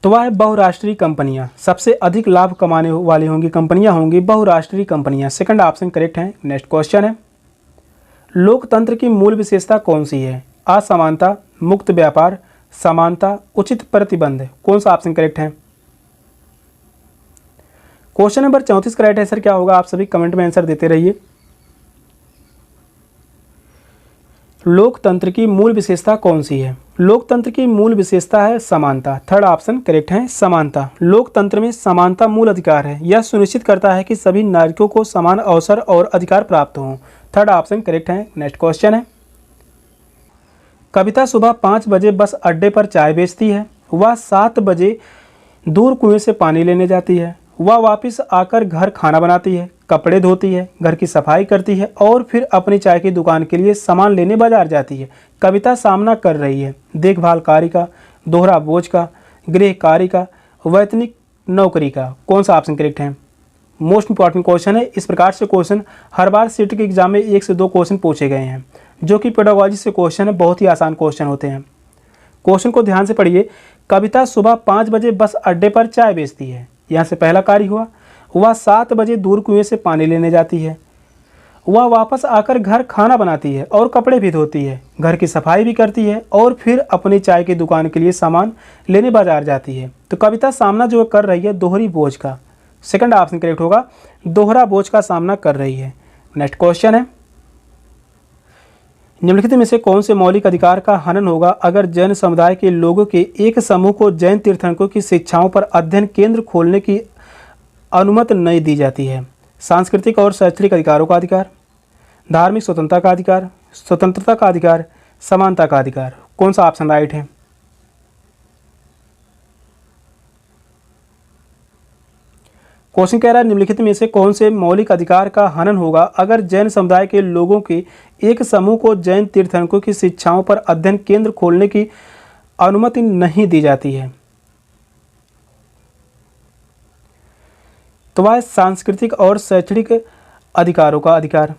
तो वह है बहुराष्ट्रीय कंपनियां। सबसे अधिक लाभ कमाने वाली होंगी कंपनियां होंगी बहुराष्ट्रीय कंपनियां। सेकंड ऑप्शन करेक्ट है। नेक्स्ट क्वेश्चन है लोकतंत्र की मूल विशेषता कौन सी है? असमानता, मुक्त व्यापार, समानता, उचित प्रतिबंध। कौन सा ऑप्शन करेक्ट है? क्वेश्चन नंबर 34 का राइट आंसर क्या होगा? आप सभी कमेंट में आंसर देते रहिए। लोकतंत्र की मूल विशेषता कौन सी है? लोकतंत्र की मूल विशेषता है समानता। थर्ड ऑप्शन करेक्ट है, समानता। लोकतंत्र में समानता मूल अधिकार है। यह सुनिश्चित करता है कि सभी नागरिकों को समान अवसर और अधिकार प्राप्त हों। थर्ड ऑप्शन करेक्ट है। नेक्स्ट क्वेश्चन है कविता सुबह 5 बजे बस अड्डे पर चाय बेचती है। वह 7 बजे दूर कुएं से पानी लेने जाती है। वह वापस आकर घर खाना बनाती है, कपड़े धोती है, घर की सफाई करती है और फिर अपनी चाय की दुकान के लिए सामान लेने बाजार जाती है। कविता सामना कर रही है देखभाल कार्य का, दोहरा बोझ का, गृह कार्य का, वैतनिक नौकरी का। कौन सा ऑप्शन करेक्ट है? मोस्ट इंपॉर्टेंट क्वेश्चन है। इस प्रकार से क्वेश्चन हर बार सीट के एग्जाम में 1 से 2 क्वेश्चन पूछे गए हैं, जो कि पेडागोजी से क्वेश्चन है। बहुत ही आसान क्वेश्चन होते हैं। क्वेश्चन को ध्यान से पढ़िए। कविता सुबह 5 बजे बस अड्डे पर चाय बेचती है। यहाँ से पहला कार्य हुआ। वह 7 बजे दूर कुएं से पानी लेने जाती है। वह वापस आकर घर खाना बनाती है और कपड़े भी धोती है, घर की सफाई भी करती है और फिर अपनी चाय की दुकान के लिए सामान लेने बाजार जाती है। तो कविता सामना जो कर रही है दोहरी बोझ का। सेकंड ऑप्शन करेक्ट होगा, दोहरा बोझ का सामना कर रही है। नेक्स्ट क्वेश्चन है निम्नलिखित में से कौन से मौलिक अधिकार का हनन होगा अगर जैन समुदाय के लोगों के एक समूह को जैन तीर्थंकरों की शिक्षाओं पर अध्ययन केंद्र खोलने की अनुमति नहीं दी जाती है? सांस्कृतिक और शैक्षणिक अधिकारों का अधिकार, धार्मिक स्वतंत्रता का अधिकार, स्वतंत्रता का अधिकार, समानता का अधिकार। कौन सा ऑप्शन राइट है? क्वेश्चन कह रहा है निम्नलिखित में से कौन से मौलिक अधिकार का हनन होगा अगर जैन समुदाय के लोगों के एक समूह को जैन तीर्थंकरों की शिक्षाओं पर अध्ययन केंद्र खोलने की अनुमति नहीं दी जाती है? तो वह सांस्कृतिक और शैक्षणिक अधिकारों का अधिकार।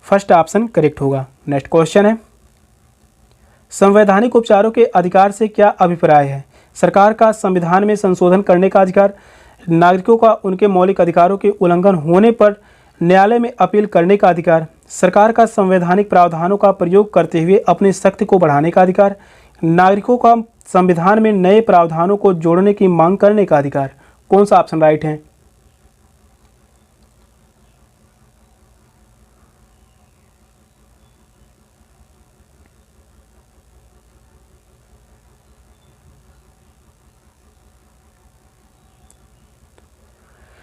फर्स्ट ऑप्शन करेक्ट होगा। नेक्स्ट क्वेश्चन है संवैधानिक उपचारों के अधिकार से क्या अभिप्राय है? सरकार का संविधान में संशोधन करने का अधिकार, नागरिकों का उनके मौलिक अधिकारों के उल्लंघन होने पर न्यायालय में अपील करने का अधिकार, सरकार का संवैधानिक प्रावधानों का प्रयोग करते हुए अपनी शक्ति को बढ़ाने का अधिकार, नागरिकों का संविधान में नए प्रावधानों को जोड़ने की मांग करने का अधिकार। कौन सा ऑप्शन राइट है?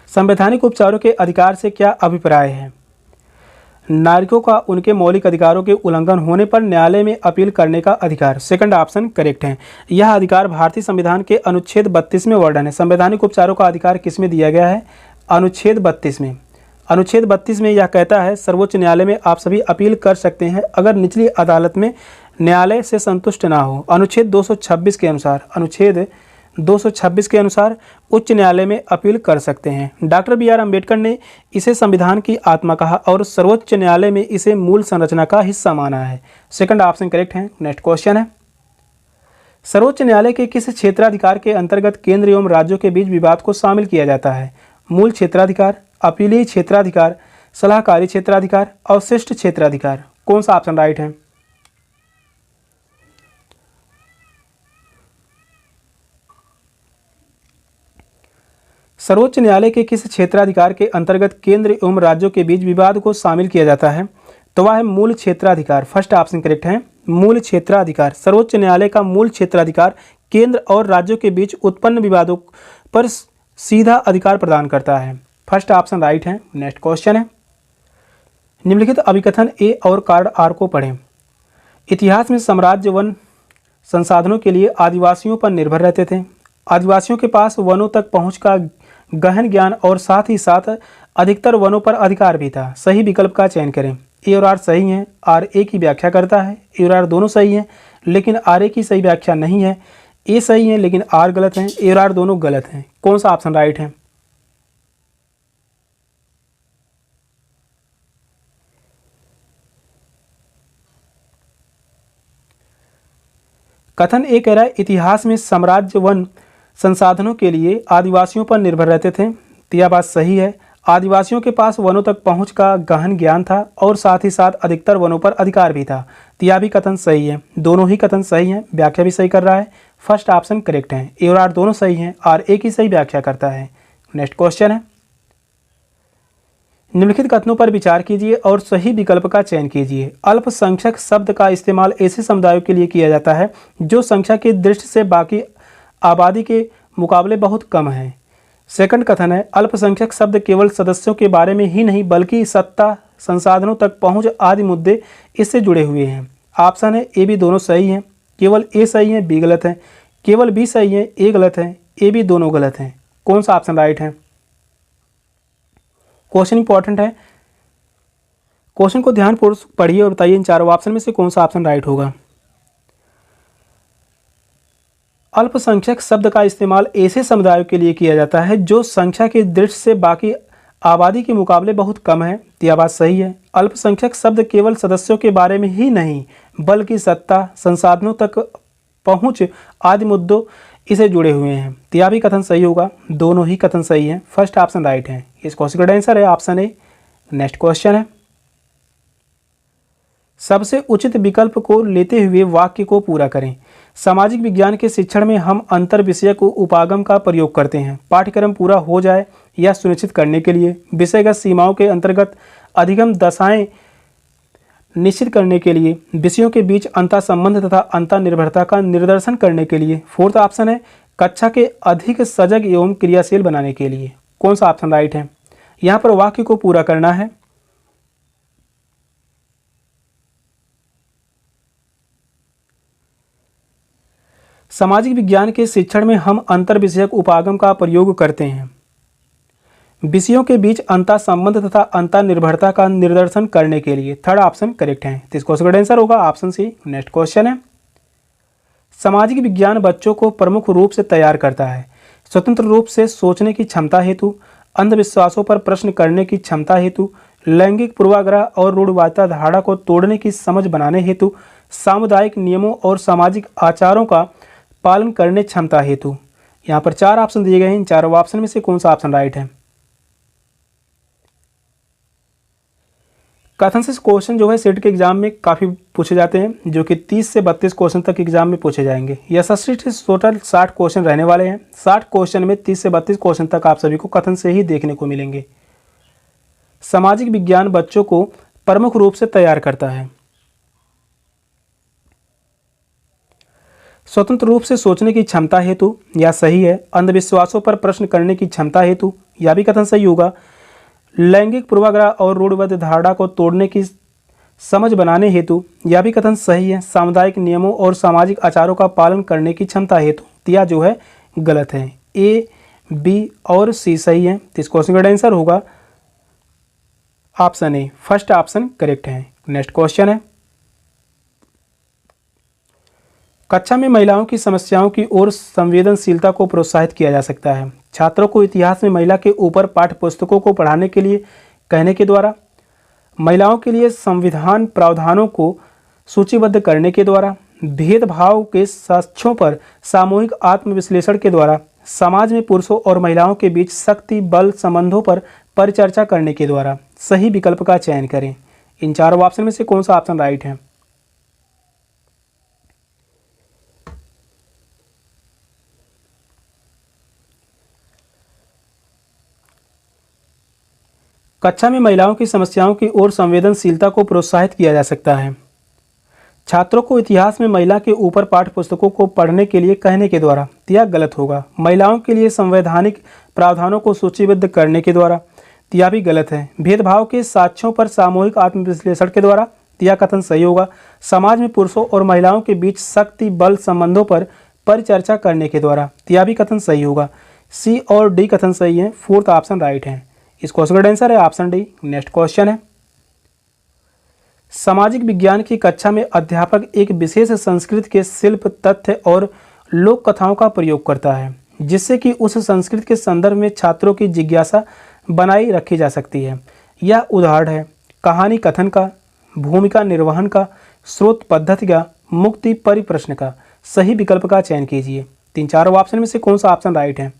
संवैधानिक उपचारों के अधिकार से क्या अभिप्राय है? नागरिकों का उनके मौलिक अधिकारों के उल्लंघन होने पर न्यायालय में अपील करने का अधिकार। सेकंड ऑप्शन करेक्ट है। यह अधिकार भारतीय संविधान के अनुच्छेद 32 में वर्णन है। संवैधानिक उपचारों का अधिकार किस में दिया गया है? अनुच्छेद 32 में। अनुच्छेद 32 में यह कहता है सर्वोच्च न्यायालय में आप सभी अपील कर सकते हैं अगर निचली अदालत में न्यायालय से संतुष्ट ना हो। अनुच्छेद 226 के अनुसार, अनुच्छेद 226 के अनुसार उच्च न्यायालय में अपील कर सकते हैं। डॉक्टर BR अम्बेडकर ने इसे संविधान की आत्मा कहा और सर्वोच्च न्यायालय में इसे मूल संरचना का हिस्सा माना है। सेकंड ऑप्शन करेक्ट है। नेक्स्ट क्वेश्चन है सर्वोच्च न्यायालय के किस क्षेत्राधिकार के अंतर्गत केंद्र एवं राज्यों के बीच विवाद को शामिल किया जाता है? मूल क्षेत्राधिकार, अपीलीय क्षेत्राधिकार, सलाहकारी क्षेत्राधिकार, अवशिष्ट क्षेत्राधिकार। कौन सा ऑप्शन राइट है? सर्वोच्च न्यायालय के किस क्षेत्राधिकार के अंतर्गत केंद्र एवं राज्यों के बीच विवाद को शामिल किया जाता है? तो वह है मूल क्षेत्राधिकार। फर्स्ट ऑप्शन करेक्ट है, मूल क्षेत्राधिकार। सर्वोच्च न्यायालय का मूल क्षेत्राधिकार केंद्र और राज्यों के बीच उत्पन्न विवादों पर सीधा अधिकार प्रदान करता है। फर्स्ट ऑप्शन राइट है। नेक्स्ट क्वेश्चन है, निम्नलिखित अभिकथन ए और कार्ड आर को पढ़ें। इतिहास में साम्राज्य वन संसाधनों के लिए आदिवासियों पर निर्भर रहते थे। आदिवासियों के पास वनों तक पहुंच का गहन ज्ञान और साथ ही साथ अधिकतर वनों पर अधिकार भी था। सही विकल्प का चयन करें। ए और आर सही हैं, आर ए की व्याख्या करता है। ए और आर दोनों सही हैं, लेकिन आर ए की सही व्याख्या नहीं है। ए सही है लेकिन आर गलत है। ए और आर दोनों गलत हैं। कौन सा ऑप्शन राइट है? कथन ए कह रहा है इतिहास में साम्राज्य वन संसाधनों के लिए आदिवासियों पर निर्भर रहते थे। तो यह बात सही है। आदिवासियों के पास वनों तक पहुंच का गहन ज्ञान था और साथ ही साथ अधिकतर वनों पर अधिकार भी था। तो यह भी कथन सही है। दोनों ही कथन सही हैं, व्याख्या भी सही कर रहा है। फर्स्ट ऑप्शन करेक्ट है। ए और आर दोनों सही हैं, आर ए की सही व्याख्या करता है। नेक्स्ट क्वेश्चन है, निम्नलिखित कथनों पर विचार कीजिए और सही विकल्प का चयन कीजिए। अल्पसंख्यक शब्द का इस्तेमाल ऐसे समुदायों के लिए किया जाता है जो संख्या की दृष्टि से बाकी आबादी के मुकाबले बहुत कम है। सेकंड कथन है अल्पसंख्यक शब्द केवल सदस्यों के बारे में ही नहीं बल्कि सत्ता, संसाधनों तक पहुंच आदि मुद्दे इससे जुड़े हुए हैं। ऑप्शन है ए बी दोनों सही हैं, केवल ए सही है बी गलत है, केवल बी सही है ए गलत है, ए बी दोनों गलत हैं। कौन सा ऑप्शन राइट है? क्वेश्चन इंपॉर्टेंट है, क्वेश्चन को ध्यानपूर्वक पढ़िए और बताइए इन चारों ऑप्शन में से कौन सा ऑप्शन राइट होगा। अल्पसंख्यक शब्द का इस्तेमाल ऐसे समुदायों के लिए किया जाता है जो संख्या की दृष्टि से बाकी आबादी के मुकाबले बहुत कम है। तो यह बात सही है। अल्पसंख्यक शब्द केवल सदस्यों के बारे में ही नहीं बल्कि सत्ता, संसाधनों तक पहुंच आदि मुद्दों इसे जुड़े हुए हैं। तो यह भी कथन सही होगा। दोनों ही कथन सही हैं। फर्स्ट ऑप्शन राइट है। इस क्वेश्चन का आंसर है ऑप्शन ए। नेक्स्ट क्वेश्चन है, सबसे उचित विकल्प को लेते हुए वाक्य को पूरा करें। सामाजिक विज्ञान के शिक्षण में हम अंतर विषयक उपागम का प्रयोग करते हैं पाठ्यक्रम पूरा हो जाए यह सुनिश्चित करने के लिए, विषयगत सीमाओं के अंतर्गत अधिगम दशाएं निश्चित करने के लिए, विषयों के बीच अंतर संबंध तथा अंतर निर्भरता का निर्दर्शन करने के लिए। फोर्थ ऑप्शन है कक्षा के अधिक सजग एवं क्रियाशील बनाने के लिए। कौन सा ऑप्शन राइट है? यहाँ पर वाक्य को पूरा करना है। सामाजिक विज्ञान के शिक्षण में हम अंतर विषयक उपागम का प्रयोग करते हैं विषयों के बीच अंतर संबंध तथा अंतर निर्भरता का निर्दर्शन करने के लिए। थर्ड ऑप्शन करेक्ट है। तो इस क्वेश्चन का आंसर होगा ऑप्शन सी। नेक्स्ट क्वेश्चन है, सामाजिक विज्ञान बच्चों को प्रमुख रूप से तैयार करता है स्वतंत्र रूप से सोचने की क्षमता हेतु, अंधविश्वासों पर प्रश्न करने की क्षमता हेतु, लैंगिक पूर्वाग्रह और रूढ़िवादिता धारणा को तोड़ने की समझ बनाने हेतु, सामुदायिक नियमों और सामाजिक आचारों का पालन करने क्षमता हेतु। यहाँ पर चार ऑप्शन दिए गए हैं। इन चारों ऑप्शन में से कौन सा ऑप्शन राइट है? कथन से क्वेश्चन जो है सेट के एग्जाम में काफ़ी पूछे जाते हैं, जो कि 30 से 32 क्वेश्चन तक एग्जाम में पूछे जाएंगे। यशस्वी से टोटल 60 क्वेश्चन रहने वाले हैं। 60 क्वेश्चन में 30 से 32 क्वेश्चन तक आप सभी को कथन से ही देखने को मिलेंगे। सामाजिक विज्ञान बच्चों को प्रमुख रूप से तैयार करता है स्वतंत्र रूप से सोचने की क्षमता हेतु, यह सही है। अंधविश्वासों पर प्रश्न करने की क्षमता हेतु, यह भी कथन सही होगा। लैंगिक पूर्वाग्रह और रूढ़िवादी धारणा को तोड़ने की समझ बनाने हेतु, यह भी कथन सही है। सामुदायिक नियमों और सामाजिक आचारों का पालन करने की क्षमता हेतु, यह जो है गलत है। ए, बी और सी सही है। तो इस क्वेश्चन का आंसर होगा option A. First option correct है। नेक्स्ट क्वेश्चन है, कक्षा में महिलाओं की समस्याओं की ओर संवेदनशीलता को प्रोत्साहित किया जा सकता है छात्रों को इतिहास में महिला के ऊपर पाठ्य पुस्तकों को पढ़ाने के लिए कहने के द्वारा, महिलाओं के लिए संविधान प्रावधानों को सूचीबद्ध करने के द्वारा, भेदभाव के साक्ष्यों पर सामूहिक आत्मविश्लेषण के द्वारा, समाज में पुरुषों और महिलाओं के बीच शक्ति बल संबंधों पर परिचर्चा करने के द्वारा। सही विकल्प का चयन करें। इन चारों ऑप्शन में से कौन सा ऑप्शन राइट है? कक्षा में महिलाओं की समस्याओं की ओर संवेदनशीलता को प्रोत्साहित किया जा सकता है। छात्रों को इतिहास में महिला के ऊपर पाठ्य पुस्तकों को पढ़ने के लिए कहने के द्वारा, तो यह गलत होगा। महिलाओं के लिए संवैधानिक प्रावधानों को सूचीबद्ध करने के द्वारा, तो यह भी गलत है। भेदभाव के साक्ष्यों पर सामूहिक आत्मविश्लेषण के द्वारा, तो यह कथन सही होगा। समाज में पुरुषों और महिलाओं के बीच शक्ति बल संबंधों पर परिचर्चा करने के द्वारा, तो यह भी कथन सही होगा। सी और डी कथन सही है, फोर्थ ऑप्शन राइट है। इस क्वेश्चन का आंसर है ऑप्शन डी। नेक्स्ट क्वेश्चन है, सामाजिक विज्ञान की कक्षा में अध्यापक एक विशेष संस्कृति के शिल्प, तथ्य और लोक कथाओं का प्रयोग करता है, जिससे कि उस संस्कृति के संदर्भ में छात्रों की जिज्ञासा बनाई रखी जा सकती है। यह उदाहरण है कहानी कथन का, भूमिका निर्वहन का, स्रोत पद्धति का, मुक्ति परिप्रश्न का। सही विकल्प का चयन कीजिए। तीन चारों ऑप्शन में से कौन सा ऑप्शन राइट है?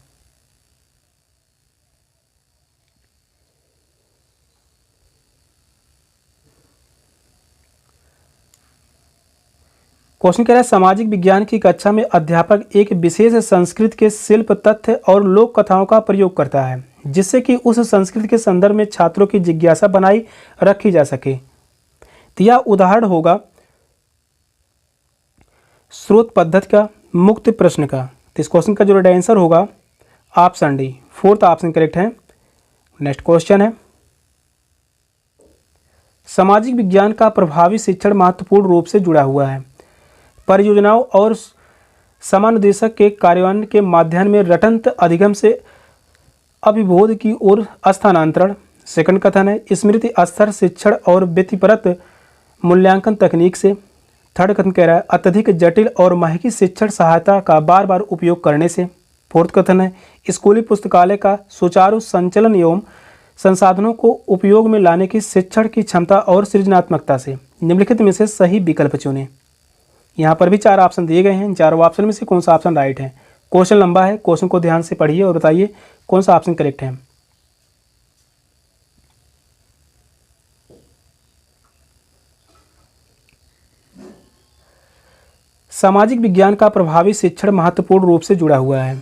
क्वेश्चन कह रहा है सामाजिक विज्ञान की कक्षा में अध्यापक एक विशेष संस्कृति के शिल्प, तथ्य और लोक कथाओं का प्रयोग करता है, जिससे कि उस संस्कृति के संदर्भ में छात्रों की जिज्ञासा बनाई रखी जा सके। तो यह उदाहरण होगा स्रोत पद्धति का, मुक्त प्रश्न का। तो इस क्वेश्चन का जो आंसर होगा option D, fourth option correct है। नेक्स्ट क्वेश्चन है, सामाजिक विज्ञान का प्रभावी शिक्षण महत्वपूर्ण रूप से जुड़ा हुआ है। परियोजनाओं और समानुदेशक के कार्यान्वयन के माध्यम में रटंत अधिगम से अभिबोध की ओर स्थानांतरण। सेकंड कथन है स्मृति स्तर शिक्षण और व्यक्तिपरक मूल्यांकन तकनीक से। थर्ड कथन कह रहा है अत्यधिक जटिल और महंगी शिक्षण सहायता का बार बार उपयोग करने से। फोर्थ कथन है स्कूली पुस्तकालय का सुचारू संचालन एवं संसाधनों को उपयोग में लाने की शिक्षण की क्षमता और सृजनात्मकता से। निम्नलिखित में से सही विकल्प चुनें। यहाँ पर भी चार ऑप्शन दिए गए हैं, चारों ऑप्शन में से कौन सा ऑप्शन राइट है? क्वेश्चन लंबा है, क्वेश्चन को ध्यान से पढ़िए और बताइए कौन सा ऑप्शन करेक्ट है। सामाजिक विज्ञान का प्रभावी शिक्षण महत्वपूर्ण रूप से जुड़ा हुआ है।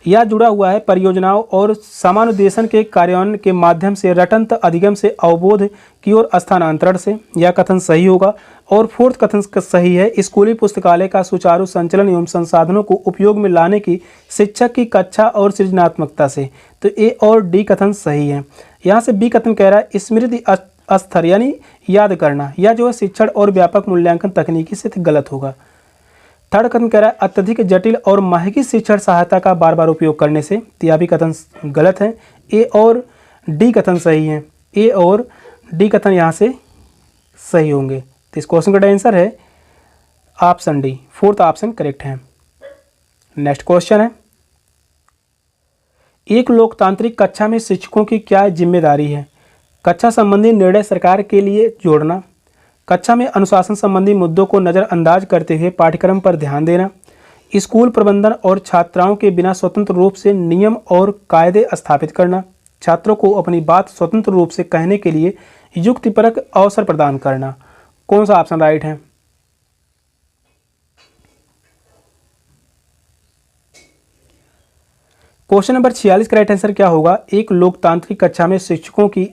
यह जुड़ा हुआ है परियोजनाओं और समानुदेशन के कार्यान्वयन के माध्यम से रटंत अधिगम से अवबोध की ओर स्थानांतरण से। यह कथन सही होगा। और फोर्थ कथन सही है स्कूली पुस्तकालय का सुचारू संचालन एवं संसाधनों को उपयोग में लाने की शिक्षक की कक्षा और सृजनात्मकता से। तो ए और डी कथन सही है। यहाँ से बी कथन कह रहा है स्मृति स्तर यानी याद करना, यह जो है शिक्षण और व्यापक मूल्यांकन तकनीकी से गलत होगा। थर्ड कथन कह रहा है अत्यधिक जटिल और महंगी शिक्षण सहायता का बार बार उपयोग करने से। तो यह भी कथन गलत है। ए और डी कथन सही है। ए और डी कथन यहाँ से सही होंगे। तो इस क्वेश्चन का आंसर है option D, fourth option correct है। नेक्स्ट क्वेश्चन है एक लोकतांत्रिक कक्षा में शिक्षकों की क्या जिम्मेदारी है? कक्षा संबंधी निर्णय सरकार के लिए जोड़ना, कक्षा में अनुशासन संबंधी मुद्दों को नज़रअंदाज करते हुए पाठ्यक्रम पर ध्यान देना, स्कूल प्रबंधन और छात्राओं के बिना स्वतंत्र रूप से नियम और कायदे स्थापित करना, छात्रों को अपनी बात स्वतंत्र रूप से कहने के लिए युक्तिपरक अवसर प्रदान करना। कौन सा ऑप्शन राइट है? क्वेश्चन नंबर 46 का राइट आंसर क्या होगा? एक लोकतांत्रिक कक्षा में शिक्षकों की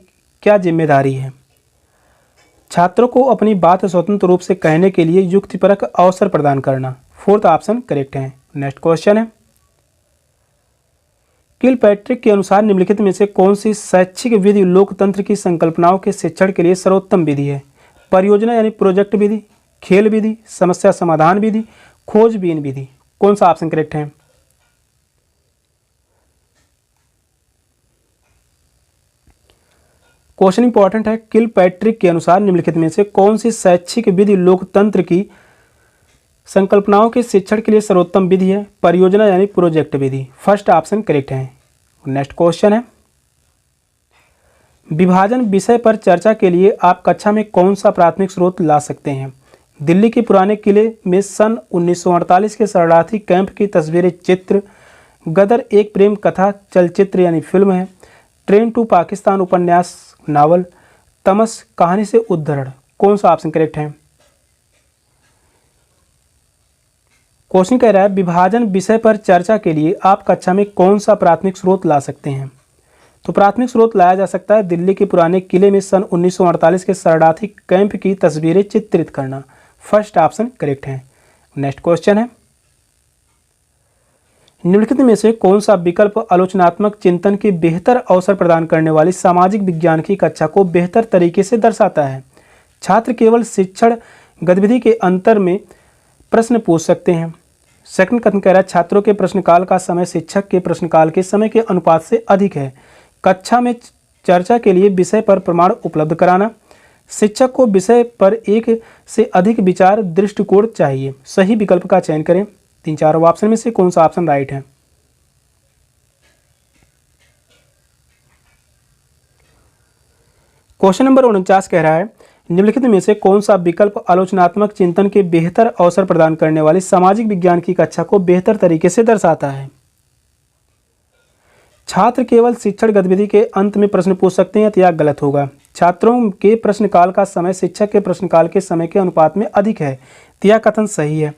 क्या जिम्मेदारी है? छात्रों को अपनी बात स्वतंत्र रूप से कहने के लिए युक्तिपरक अवसर प्रदान करना। फोर्थ ऑप्शन करेक्ट है। नेक्स्ट क्वेश्चन है किलपैट्रिक के अनुसार निम्नलिखित में से कौन सी शैक्षिक विधि लोकतंत्र की संकल्पनाओं के शिक्षण के लिए सर्वोत्तम विधि है? परियोजना यानी प्रोजेक्ट विधि, खेल विधि, समस्या समाधान विधि, खोजबीन विधि। कौन सा ऑप्शन करेक्ट है? क्वेश्चन इंपॉर्टेंट है। किलपैट्रिक के अनुसार निम्नलिखित में से कौन सी शैक्षिक विधि लोकतंत्र की संकल्पनाओं के शिक्षण के लिए सर्वोत्तम विधि है? परियोजना यानी प्रोजेक्ट विधि। फर्स्ट ऑप्शन करेक्ट है। नेक्स्ट क्वेश्चन है विभाजन विषय पर चर्चा के लिए आप कक्षा में कौन सा प्राथमिक स्रोत ला सकते हैं? दिल्ली के पुराने किले में सन 1948 के शरणार्थी कैंप की तस्वीरें, चित्र, गदर एक प्रेम कथा चलचित्र यानी फिल्म है, ट्रेन टू पाकिस्तान उपन्यास नावल, तमस कहानी से उद्धरण। कौन सा ऑप्शन करेक्ट है? क्वेश्चन कह रहा है विभाजन विषय पर चर्चा के लिए आप कक्षा में कौन सा प्राथमिक स्रोत ला सकते हैं? तो प्राथमिक स्रोत लाया जा सकता है दिल्ली के पुराने किले में सन 1948 के शरणार्थी कैंप की तस्वीरें चित्रित करना। फर्स्ट ऑप्शन करेक्ट है। नेक्स्ट क्वेश्चन है, निम्नलिखित में से कौन सा विकल्प आलोचनात्मक चिंतन के बेहतर अवसर प्रदान करने वाली सामाजिक विज्ञान की कक्षा को बेहतर तरीके से दर्शाता है? छात्र केवल शिक्षण गतिविधि के अंतर में प्रश्न पूछ सकते हैं। सेकंड कथन कह रहा है छात्रों के प्रश्नकाल का समय शिक्षक के प्रश्नकाल के समय के अनुपात से अधिक है। कक्षा में चर्चा के लिए विषय पर प्रमाण उपलब्ध कराना। शिक्षक को विषय पर एक से अधिक विचार दृष्टिकोण चाहिए। सही विकल्प का चयन करें। तीन चारों ऑप्शन में से कौन सा ऑप्शन राइट है? क्वेश्चन नंबर 49 कह रहा है निम्नलिखित में से कौन सा विकल्प आलोचनात्मक चिंतन के बेहतर अवसर प्रदान करने वाली सामाजिक विज्ञान की कक्षा को बेहतर तरीके से दर्शाता है? छात्र केवल शिक्षण गतिविधि के अंत में प्रश्न पूछ सकते हैं, तो यह गलत होगा। छात्रों के प्रश्नकाल का समय शिक्षक के प्रश्नकाल के समय के अनुपात में अधिक है, तो यह कथन सही है।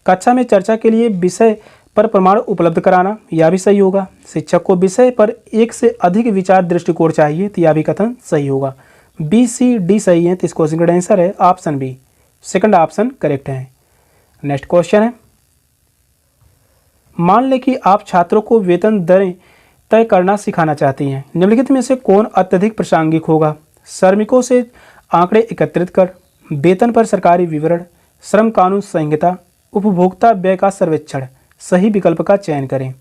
कक्षा में चर्चा के लिए विषय पर प्रमाण उपलब्ध कराना, यह भी सही होगा। शिक्षक को विषय पर एक से अधिक विचार दृष्टिकोण चाहिए, तो यह भी कथन सही होगा। बी सी डी सही है, तो इस क्वेश्चन का आंसर है option B, second option correct है। नेक्स्ट क्वेश्चन है, मान लें कि आप छात्रों को वेतन दरें तय करना सिखाना चाहती हैं। निम्नलिखित में से कौन अत्यधिक प्रासंगिक होगा? श्रमिकों से आंकड़े एकत्रित कर, वेतन पर सरकारी विवरण, श्रम कानून संहिता, उपभोक्ता व्यय का सर्वेक्षण। सही विकल्प का चयन करें।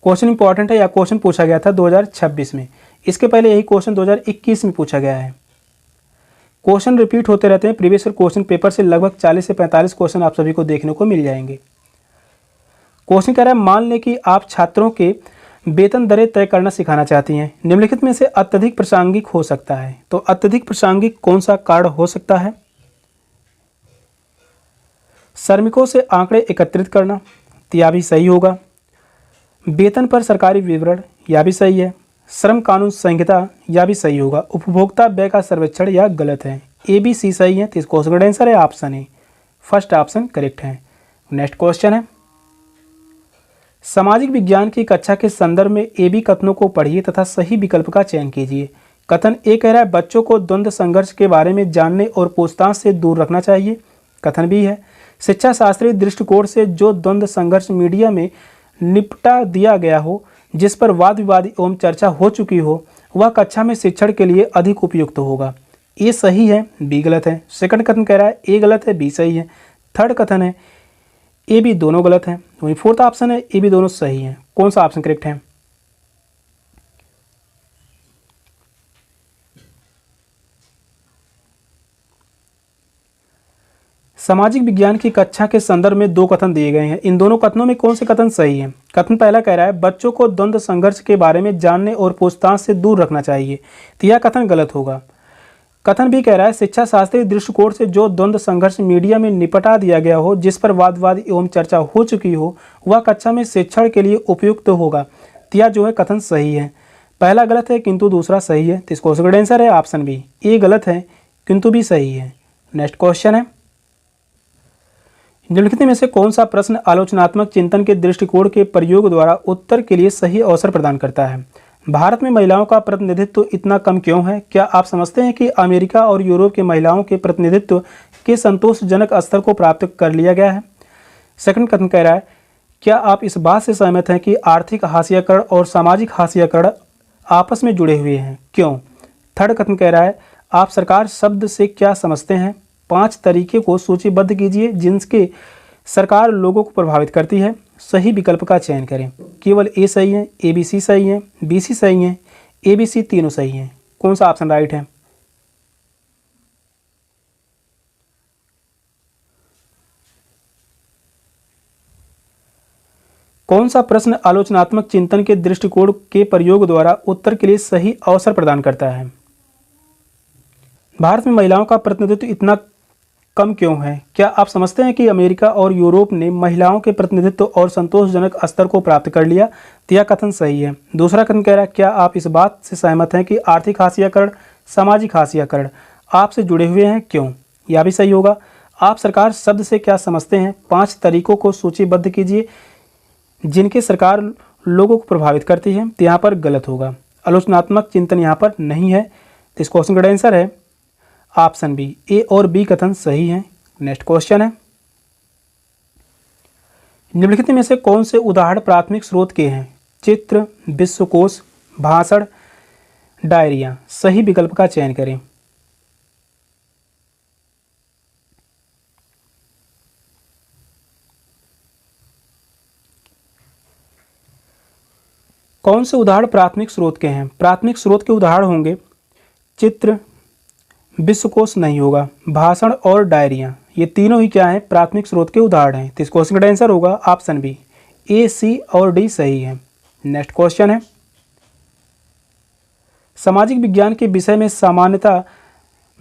क्वेश्चन इंपॉर्टेंट है, यह क्वेश्चन पूछा गया था 2026 में। इसके पहले यही क्वेश्चन 2021 में पूछा गया है। क्वेश्चन रिपीट होते रहते हैं। प्रीवियस ईयर क्वेश्चन पेपर से लगभग 40 से 45 क्वेश्चन आप सभी को देखने को मिल जाएंगे। क्वेश्चन कह रहा है मान लें कि आप छात्रों के वेतन दरें तय करना सिखाना चाहती हैं। निम्नलिखित में से अत्यधिक प्रासंगिक हो सकता है। तो अत्यधिक प्रासंगिक कौन सा कारण हो सकता है? श्रमिकों से आंकड़े एकत्रित करना, तो यह भी सही होगा। वेतन पर सरकारी विवरण, यह भी सही है। श्रम कानून संहिता, यह भी सही होगा। उपभोक्ता व्यय का सर्वेक्षण, यह गलत है। ए बी सी सही है, तो इस क्वेश्चन का आंसर है option A, first option correct है। नेक्स्ट क्वेश्चन है, सामाजिक विज्ञान की कक्षा के संदर्भ में ए बी कथनों को पढ़िए तथा सही विकल्प का चयन कीजिए। कथन ए कह रहा है बच्चों को द्वंद्व संघर्ष के बारे में जानने और पूछताछ से दूर रखना चाहिए। कथन बी है शिक्षा शास्त्रीय दृष्टिकोण से जो द्वंद्व संघर्ष मीडिया में निपटा दिया गया हो, जिस पर वाद विवाद एवं चर्चा हो चुकी हो, वह कक्षा में शिक्षण के लिए अधिक उपयुक्त होगा। ए सही है, बी गलत है। सेकंड कथन कह रहा है ए गलत है, बी सही है। थर्ड कथन है ए बी दोनों गलत है। वहीं फोर्थ ऑप्शन है ए बी दोनों सही है। कौन सा ऑप्शन करेक्ट है? सामाजिक विज्ञान की कक्षा के संदर्भ में दो कथन दिए गए हैं। इन दोनों कथनों में कौन से कथन सही है? कथन पहला कह रहा है बच्चों को द्वंद्व संघर्ष के बारे में जानने और पूछताछ से दूर रखना चाहिए, तो यह कथन गलत होगा। कथन भी कह रहा है शिक्षा शास्त्रीय दृष्टिकोण से जो द्वंद्व संघर्ष मीडिया में निपटा दिया गया हो, जिस पर वाद विवाद एवं चर्चा हो चुकी हो, वह कक्षा में शिक्षण के लिए उपयुक्त होगा, तो यह जो है कथन सही है। पहला गलत है किंतु दूसरा सही है, तो इसका आंसर है ऑप्शन बी, ए गलत है किंतु भी सही है। नेक्स्ट क्वेश्चन है निम्नलिखित में से कौन सा प्रश्न आलोचनात्मक चिंतन के दृष्टिकोण के प्रयोग द्वारा उत्तर के लिए सही अवसर प्रदान करता है? भारत में महिलाओं का प्रतिनिधित्व इतना कम क्यों है? क्या आप समझते हैं कि अमेरिका और यूरोप के महिलाओं के प्रतिनिधित्व के संतोषजनक स्तर को प्राप्त कर लिया गया है? सेकंड कथन कह रहा है क्या आप इस बात से सहमत हैं कि आर्थिक हाशियाकरण और सामाजिक हाशियाकरण आपस में जुड़े हुए हैं? क्यों? थर्ड कथन कह रहा है आप सरकार शब्द से क्या समझते हैं? 5 तरीके को सूचीबद्ध कीजिए जिनके सरकार लोगों को प्रभावित करती है। सही विकल्प का चयन करें। केवल ए सही है, ए बी सी सही है, बी सी सही है, ए बी सी तीनों सही हैं। कौन सा ऑप्शन राइट है? कौन सा प्रश्न आलोचनात्मक चिंतन के दृष्टिकोण के प्रयोग द्वारा उत्तर के लिए सही अवसर प्रदान करता है? भारत में महिलाओं का प्रतिनिधित्व इतना कम क्यों है? क्या आप समझते हैं कि अमेरिका और यूरोप ने महिलाओं के प्रतिनिधित्व और संतोषजनक स्तर को प्राप्त कर लिया? तो यह कथन सही है। दूसरा कथन कह रहा है क्या आप इस बात से सहमत हैं कि आर्थिक हाशियाकरण सामाजिक हाशियाकरण आपसे जुड़े हुए हैं? क्यों? यह भी सही होगा। आप सरकार शब्द से क्या समझते हैं? 5 तरीकों को सूचीबद्ध कीजिए जिनके सरकार लोगों को प्रभावित करती है, तो यहाँ पर गलत होगा। आलोचनात्मक चिंतन यहाँ पर नहीं है, तो इस क्वेश्चन का आंसर है ऑप्शन बी, ए और बी कथन सही है। नेक्स्ट क्वेश्चन है, निम्नलिखित में से कौन से उदाहरण प्राथमिक स्रोत के हैं? चित्र, विश्वकोश, भाषण, डायरिया। सही विकल्प का चयन करें। कौन से उदाहरण प्राथमिक स्रोत के हैं? प्राथमिक स्रोत के उदाहरण होंगे चित्र, विश्वकोश नहीं होगा, भाषण और डायरिया। ये तीनों ही क्या है? प्राथमिक स्रोत के उदाहरण हैं। तो इस क्वेश्चन का आंसर होगा ऑप्शन बी, ए, सी और डी सही है। नेक्स्ट क्वेश्चन है, सामाजिक विज्ञान के विषय में सामान्यतः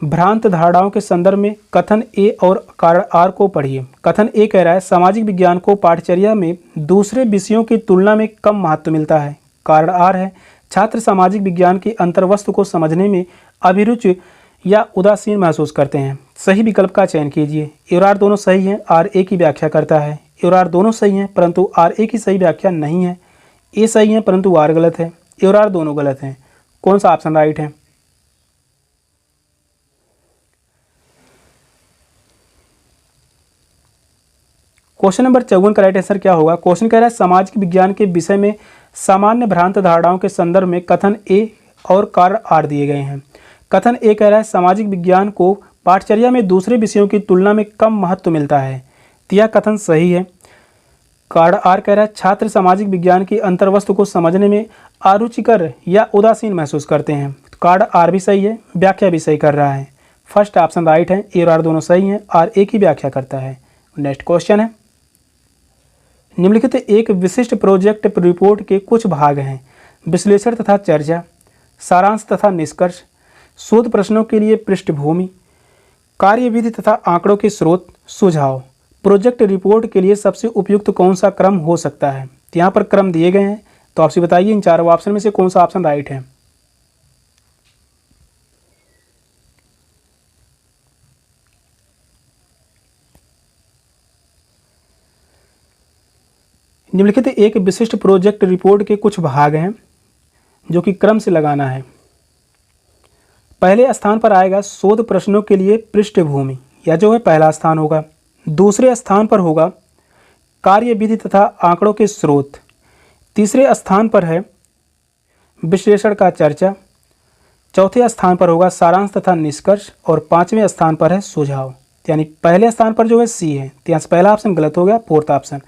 भ्रांत धारणाओं के संदर्भ में कथन ए और कारण आर को पढ़िए। कथन ए कह रहा है सामाजिक विज्ञान को पाठ्यचर्या में दूसरे विषयों की तुलना में कम महत्व मिलता है। कारण आर है छात्र सामाजिक विज्ञान की अंतर्वस्तु को समझने में अभिरुचि या उदासीन महसूस करते हैं। सही विकल्प का चयन कीजिए। ए और आर दोनों सही हैं, आर ए की व्याख्या करता है। ए और आर दोनों सही हैं, परंतु आर ए की सही व्याख्या नहीं है। ए सही है परंतु आर गलत है। ए और आर दोनों गलत हैं। कौन सा ऑप्शन राइट है? क्वेश्चन नंबर 54 का राइट आंसर क्या होगा? क्वेश्चन कह रहा है सामाजिक विज्ञान के विषय में सामान्य भ्रांत धारणाओं के संदर्भ में कथन ए और कारण आर दिए गए हैं। कथन ए कह रहा है सामाजिक विज्ञान को पाठ्यचर्या में दूसरे विषयों की तुलना में कम महत्व मिलता है, तो यह कथन सही है। कारण आर कह रहा है छात्र सामाजिक विज्ञान की अंतर्वस्तु को समझने में अरुचिकर या उदासीन महसूस करते हैं। कारण आर भी सही है, व्याख्या भी सही कर रहा है। फर्स्ट ऑप्शन राइट है, ए और आर दोनों सही हैं, आर ए की व्याख्या करता है। नेक्स्ट क्वेश्चन है, निम्नलिखित एक विशिष्ट प्रोजेक्ट रिपोर्ट के कुछ भाग हैं: विश्लेषण तथा चर्चा, सारांश तथा निष्कर्ष, शोध प्रश्नों के लिए पृष्ठभूमि, कार्यविधि तथा आंकड़ों के स्रोत, सुझाव। प्रोजेक्ट रिपोर्ट के लिए सबसे उपयुक्त कौन सा क्रम हो सकता है? तो यहाँ पर क्रम दिए गए हैं, तो आपसे बताइए इन चारों ऑप्शन में से कौन सा ऑप्शन राइट है? निम्नलिखित एक विशिष्ट प्रोजेक्ट रिपोर्ट के कुछ भाग हैं जो कि क्रम से लगाना है। पहले स्थान पर आएगा शोध प्रश्नों के लिए पृष्ठभूमि, या जो है पहला स्थान होगा। दूसरे स्थान पर होगा कार्यविधि तथा आंकड़ों के स्रोत। तीसरे स्थान पर है विश्लेषण का चर्चा। चौथे स्थान पर होगा सारांश तथा निष्कर्ष। और पांचवें स्थान पर है सुझाव। यानी पहले स्थान पर जो है सी है, तो यहाँ से पहला ऑप्शन गलत हो गया, फोर्थ ऑप्शन।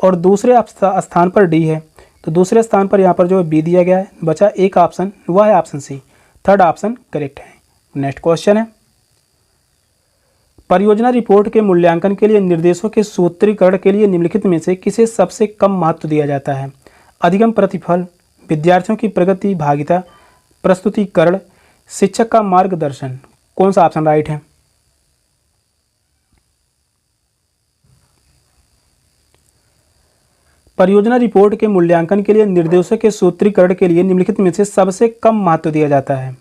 और दूसरे स्थान पर डी है, तो दूसरे स्थान पर यहाँ पर जो है बी दिया गया है। बचा एक ऑप्शन, वह है option C. Third option correct है। नेक्स्ट क्वेश्चन है, परियोजना रिपोर्ट के मूल्यांकन के लिए निर्देशों के सूत्रीकरण के लिए निम्नलिखित में से किसे सबसे कम महत्व दिया जाता है? अधिगम प्रतिफल, विद्यार्थियों की प्रगति भागिता, प्रस्तुतिकरण, शिक्षक का मार्गदर्शन। कौन सा ऑप्शन राइट है? परियोजना रिपोर्ट के मूल्यांकन के लिए निर्देशों के सूत्रीकरण के लिए निम्नलिखित में से सबसे कम महत्व दिया जाता है,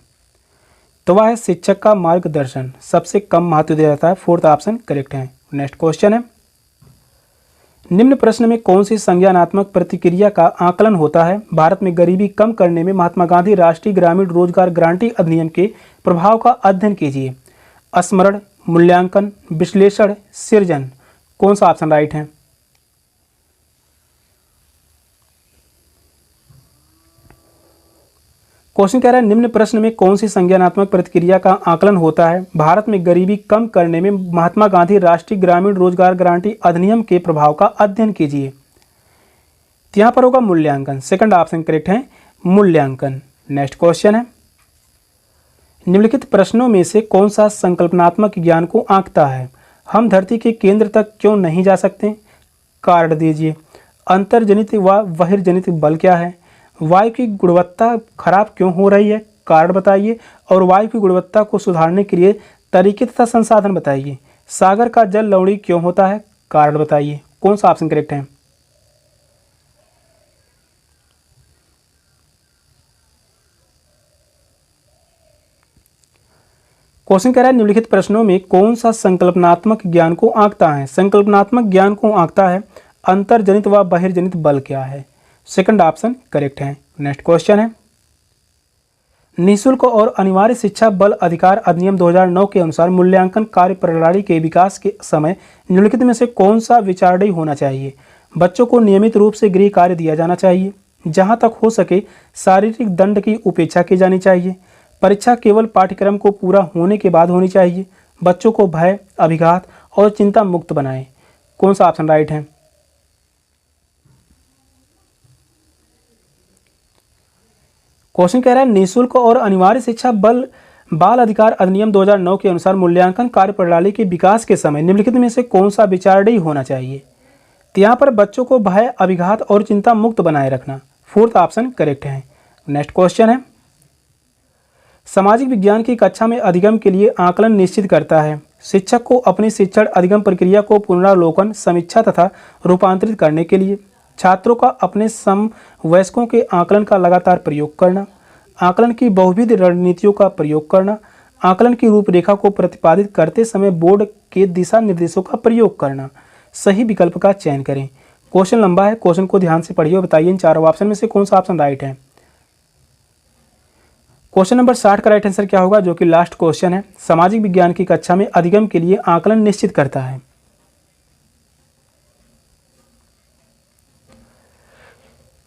तो वह है शिक्षक का मार्गदर्शन। सबसे कम महत्व दिया जाता है, फोर्थ ऑप्शन करेक्ट है। नेक्स्ट क्वेश्चन है, निम्न प्रश्न में कौन सी संज्ञानात्मक प्रतिक्रिया का आकलन होता है? भारत में गरीबी कम करने में महात्मा गांधी राष्ट्रीय ग्रामीण रोजगार गारंटी अधिनियम के प्रभाव का अध्ययन कीजिए। स्मरण, मूल्यांकन, विश्लेषण, सृजन। कौन सा ऑप्शन राइट है? क्वेश्चन कह रहा है निम्न प्रश्न में कौन सी संज्ञानात्मक प्रतिक्रिया का आकलन होता है? भारत में गरीबी कम करने में महात्मा गांधी राष्ट्रीय ग्रामीण रोजगार गारंटी अधिनियम के प्रभाव का अध्ययन कीजिए। तो यहाँ पर होगा मूल्यांकन। सेकंड ऑप्शन करेक्ट है, मूल्यांकन। नेक्स्ट क्वेश्चन है, निम्नलिखित प्रश्नों में से कौन सा संकल्पनात्मक ज्ञान को आंकता है? हम धरती के केंद्र तक क्यों नहीं जा सकते? कारण दीजिए। अंतर्जनित व बहिर्जनित बल क्या है? वायु की गुणवत्ता खराब क्यों हो रही है? कारण बताइए। और वायु की गुणवत्ता को सुधारने के लिए तरीके तथा संसाधन बताइए। सागर का जल लवणीय क्यों होता है? कारण बताइए। कौन सा ऑप्शन करेक्ट है? क्वेश्चन कह रहा है निम्नलिखित प्रश्नों में कौन सा संकल्पनात्मक ज्ञान को आंकता है? संकल्पनात्मक ज्ञान को आंकता है अंतर्जनित व बहिर्जनित बल क्या है? सेकंड ऑप्शन करेक्ट है। नेक्स्ट क्वेश्चन है, निःशुल्क और अनिवार्य शिक्षा बल अधिकार अधिनियम 2009 के अनुसार मूल्यांकन कार्य प्रणाली के विकास के समय निम्नलिखित में से कौन सा विचारणीय होना चाहिए? बच्चों को नियमित रूप से गृह कार्य दिया जाना चाहिए, जहां तक हो सके शारीरिक दंड की उपेक्षा की जानी चाहिए, परीक्षा केवल पाठ्यक्रम को पूरा होने के बाद होनी चाहिए, बच्चों को भय, अभिघात और चिंता मुक्त बनाएं। कौन सा ऑप्शन राइट है? क्वेश्चन कह रहा है निःशुल्क और अनिवार्य शिक्षा बाल अधिकार अधिनियम 2009 के अनुसार मूल्यांकन कार्य प्रणाली के विकास के समय निम्नलिखित में से कौन सा विचारणीय होना चाहिए? तो यहाँ पर बच्चों को भय, अभिघात और चिंता मुक्त बनाए रखना। फोर्थ ऑप्शन करेक्ट है। नेक्स्ट क्वेश्चन है, सामाजिक विज्ञान की कक्षा में अधिगम के लिए आकलन निश्चित करता है। शिक्षक को अपनी शिक्षण अधिगम प्रक्रिया को पुनरावलोकन, समीक्षा तथा रूपांतरित करने के लिए छात्रों का अपने समवयस्कों के आकलन का लगातार प्रयोग करना, आकलन की बहुविध रणनीतियों का प्रयोग करना, आकलन की रूपरेखा को प्रतिपादित करते समय बोर्ड के दिशा निर्देशों का प्रयोग करना। सही विकल्प का चयन करें। क्वेश्चन लंबा है, क्वेश्चन को ध्यान से पढ़िए और बताइए इन चारों ऑप्शन में से कौन सा ऑप्शन राइट है। क्वेश्चन नंबर 60 का राइट आंसर क्या होगा, जो कि लास्ट क्वेश्चन है। सामाजिक विज्ञान की कक्षा में अधिगम के लिए आकलन निश्चित करता है।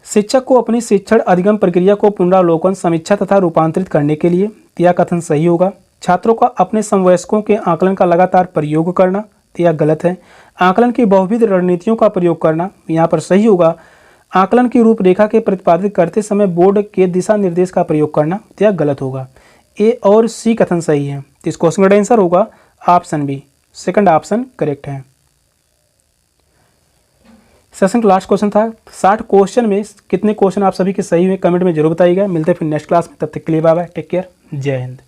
शिक्षक को अपनी शिक्षण अधिगम प्रक्रिया को पुनरावलोकन, समीक्षा तथा रूपांतरित करने के लिए, यह कथन सही होगा। छात्रों का अपने समवयस्कों के आकलन का लगातार प्रयोग करना, यह गलत है। आकलन की बहुविध रणनीतियों का प्रयोग करना, यहाँ पर सही होगा। आकलन की रूपरेखा के प्रतिपादित करते समय बोर्ड के दिशा निर्देश का प्रयोग करना, यह गलत होगा। ए और सी कथन सही है। तो इस क्वेश्चन का आंसर होगा option B, second option correct है। सेशन का लास्ट क्वेश्चन था। 60 क्वेश्चन में कितने क्वेश्चन आप सभी के सही हुए कमेंट में जरूर बताइएगा। मिलते हैं फिर नेक्स्ट क्लास में, तब तक के लिए बाय बाय, टेक केयर, जय हिंद।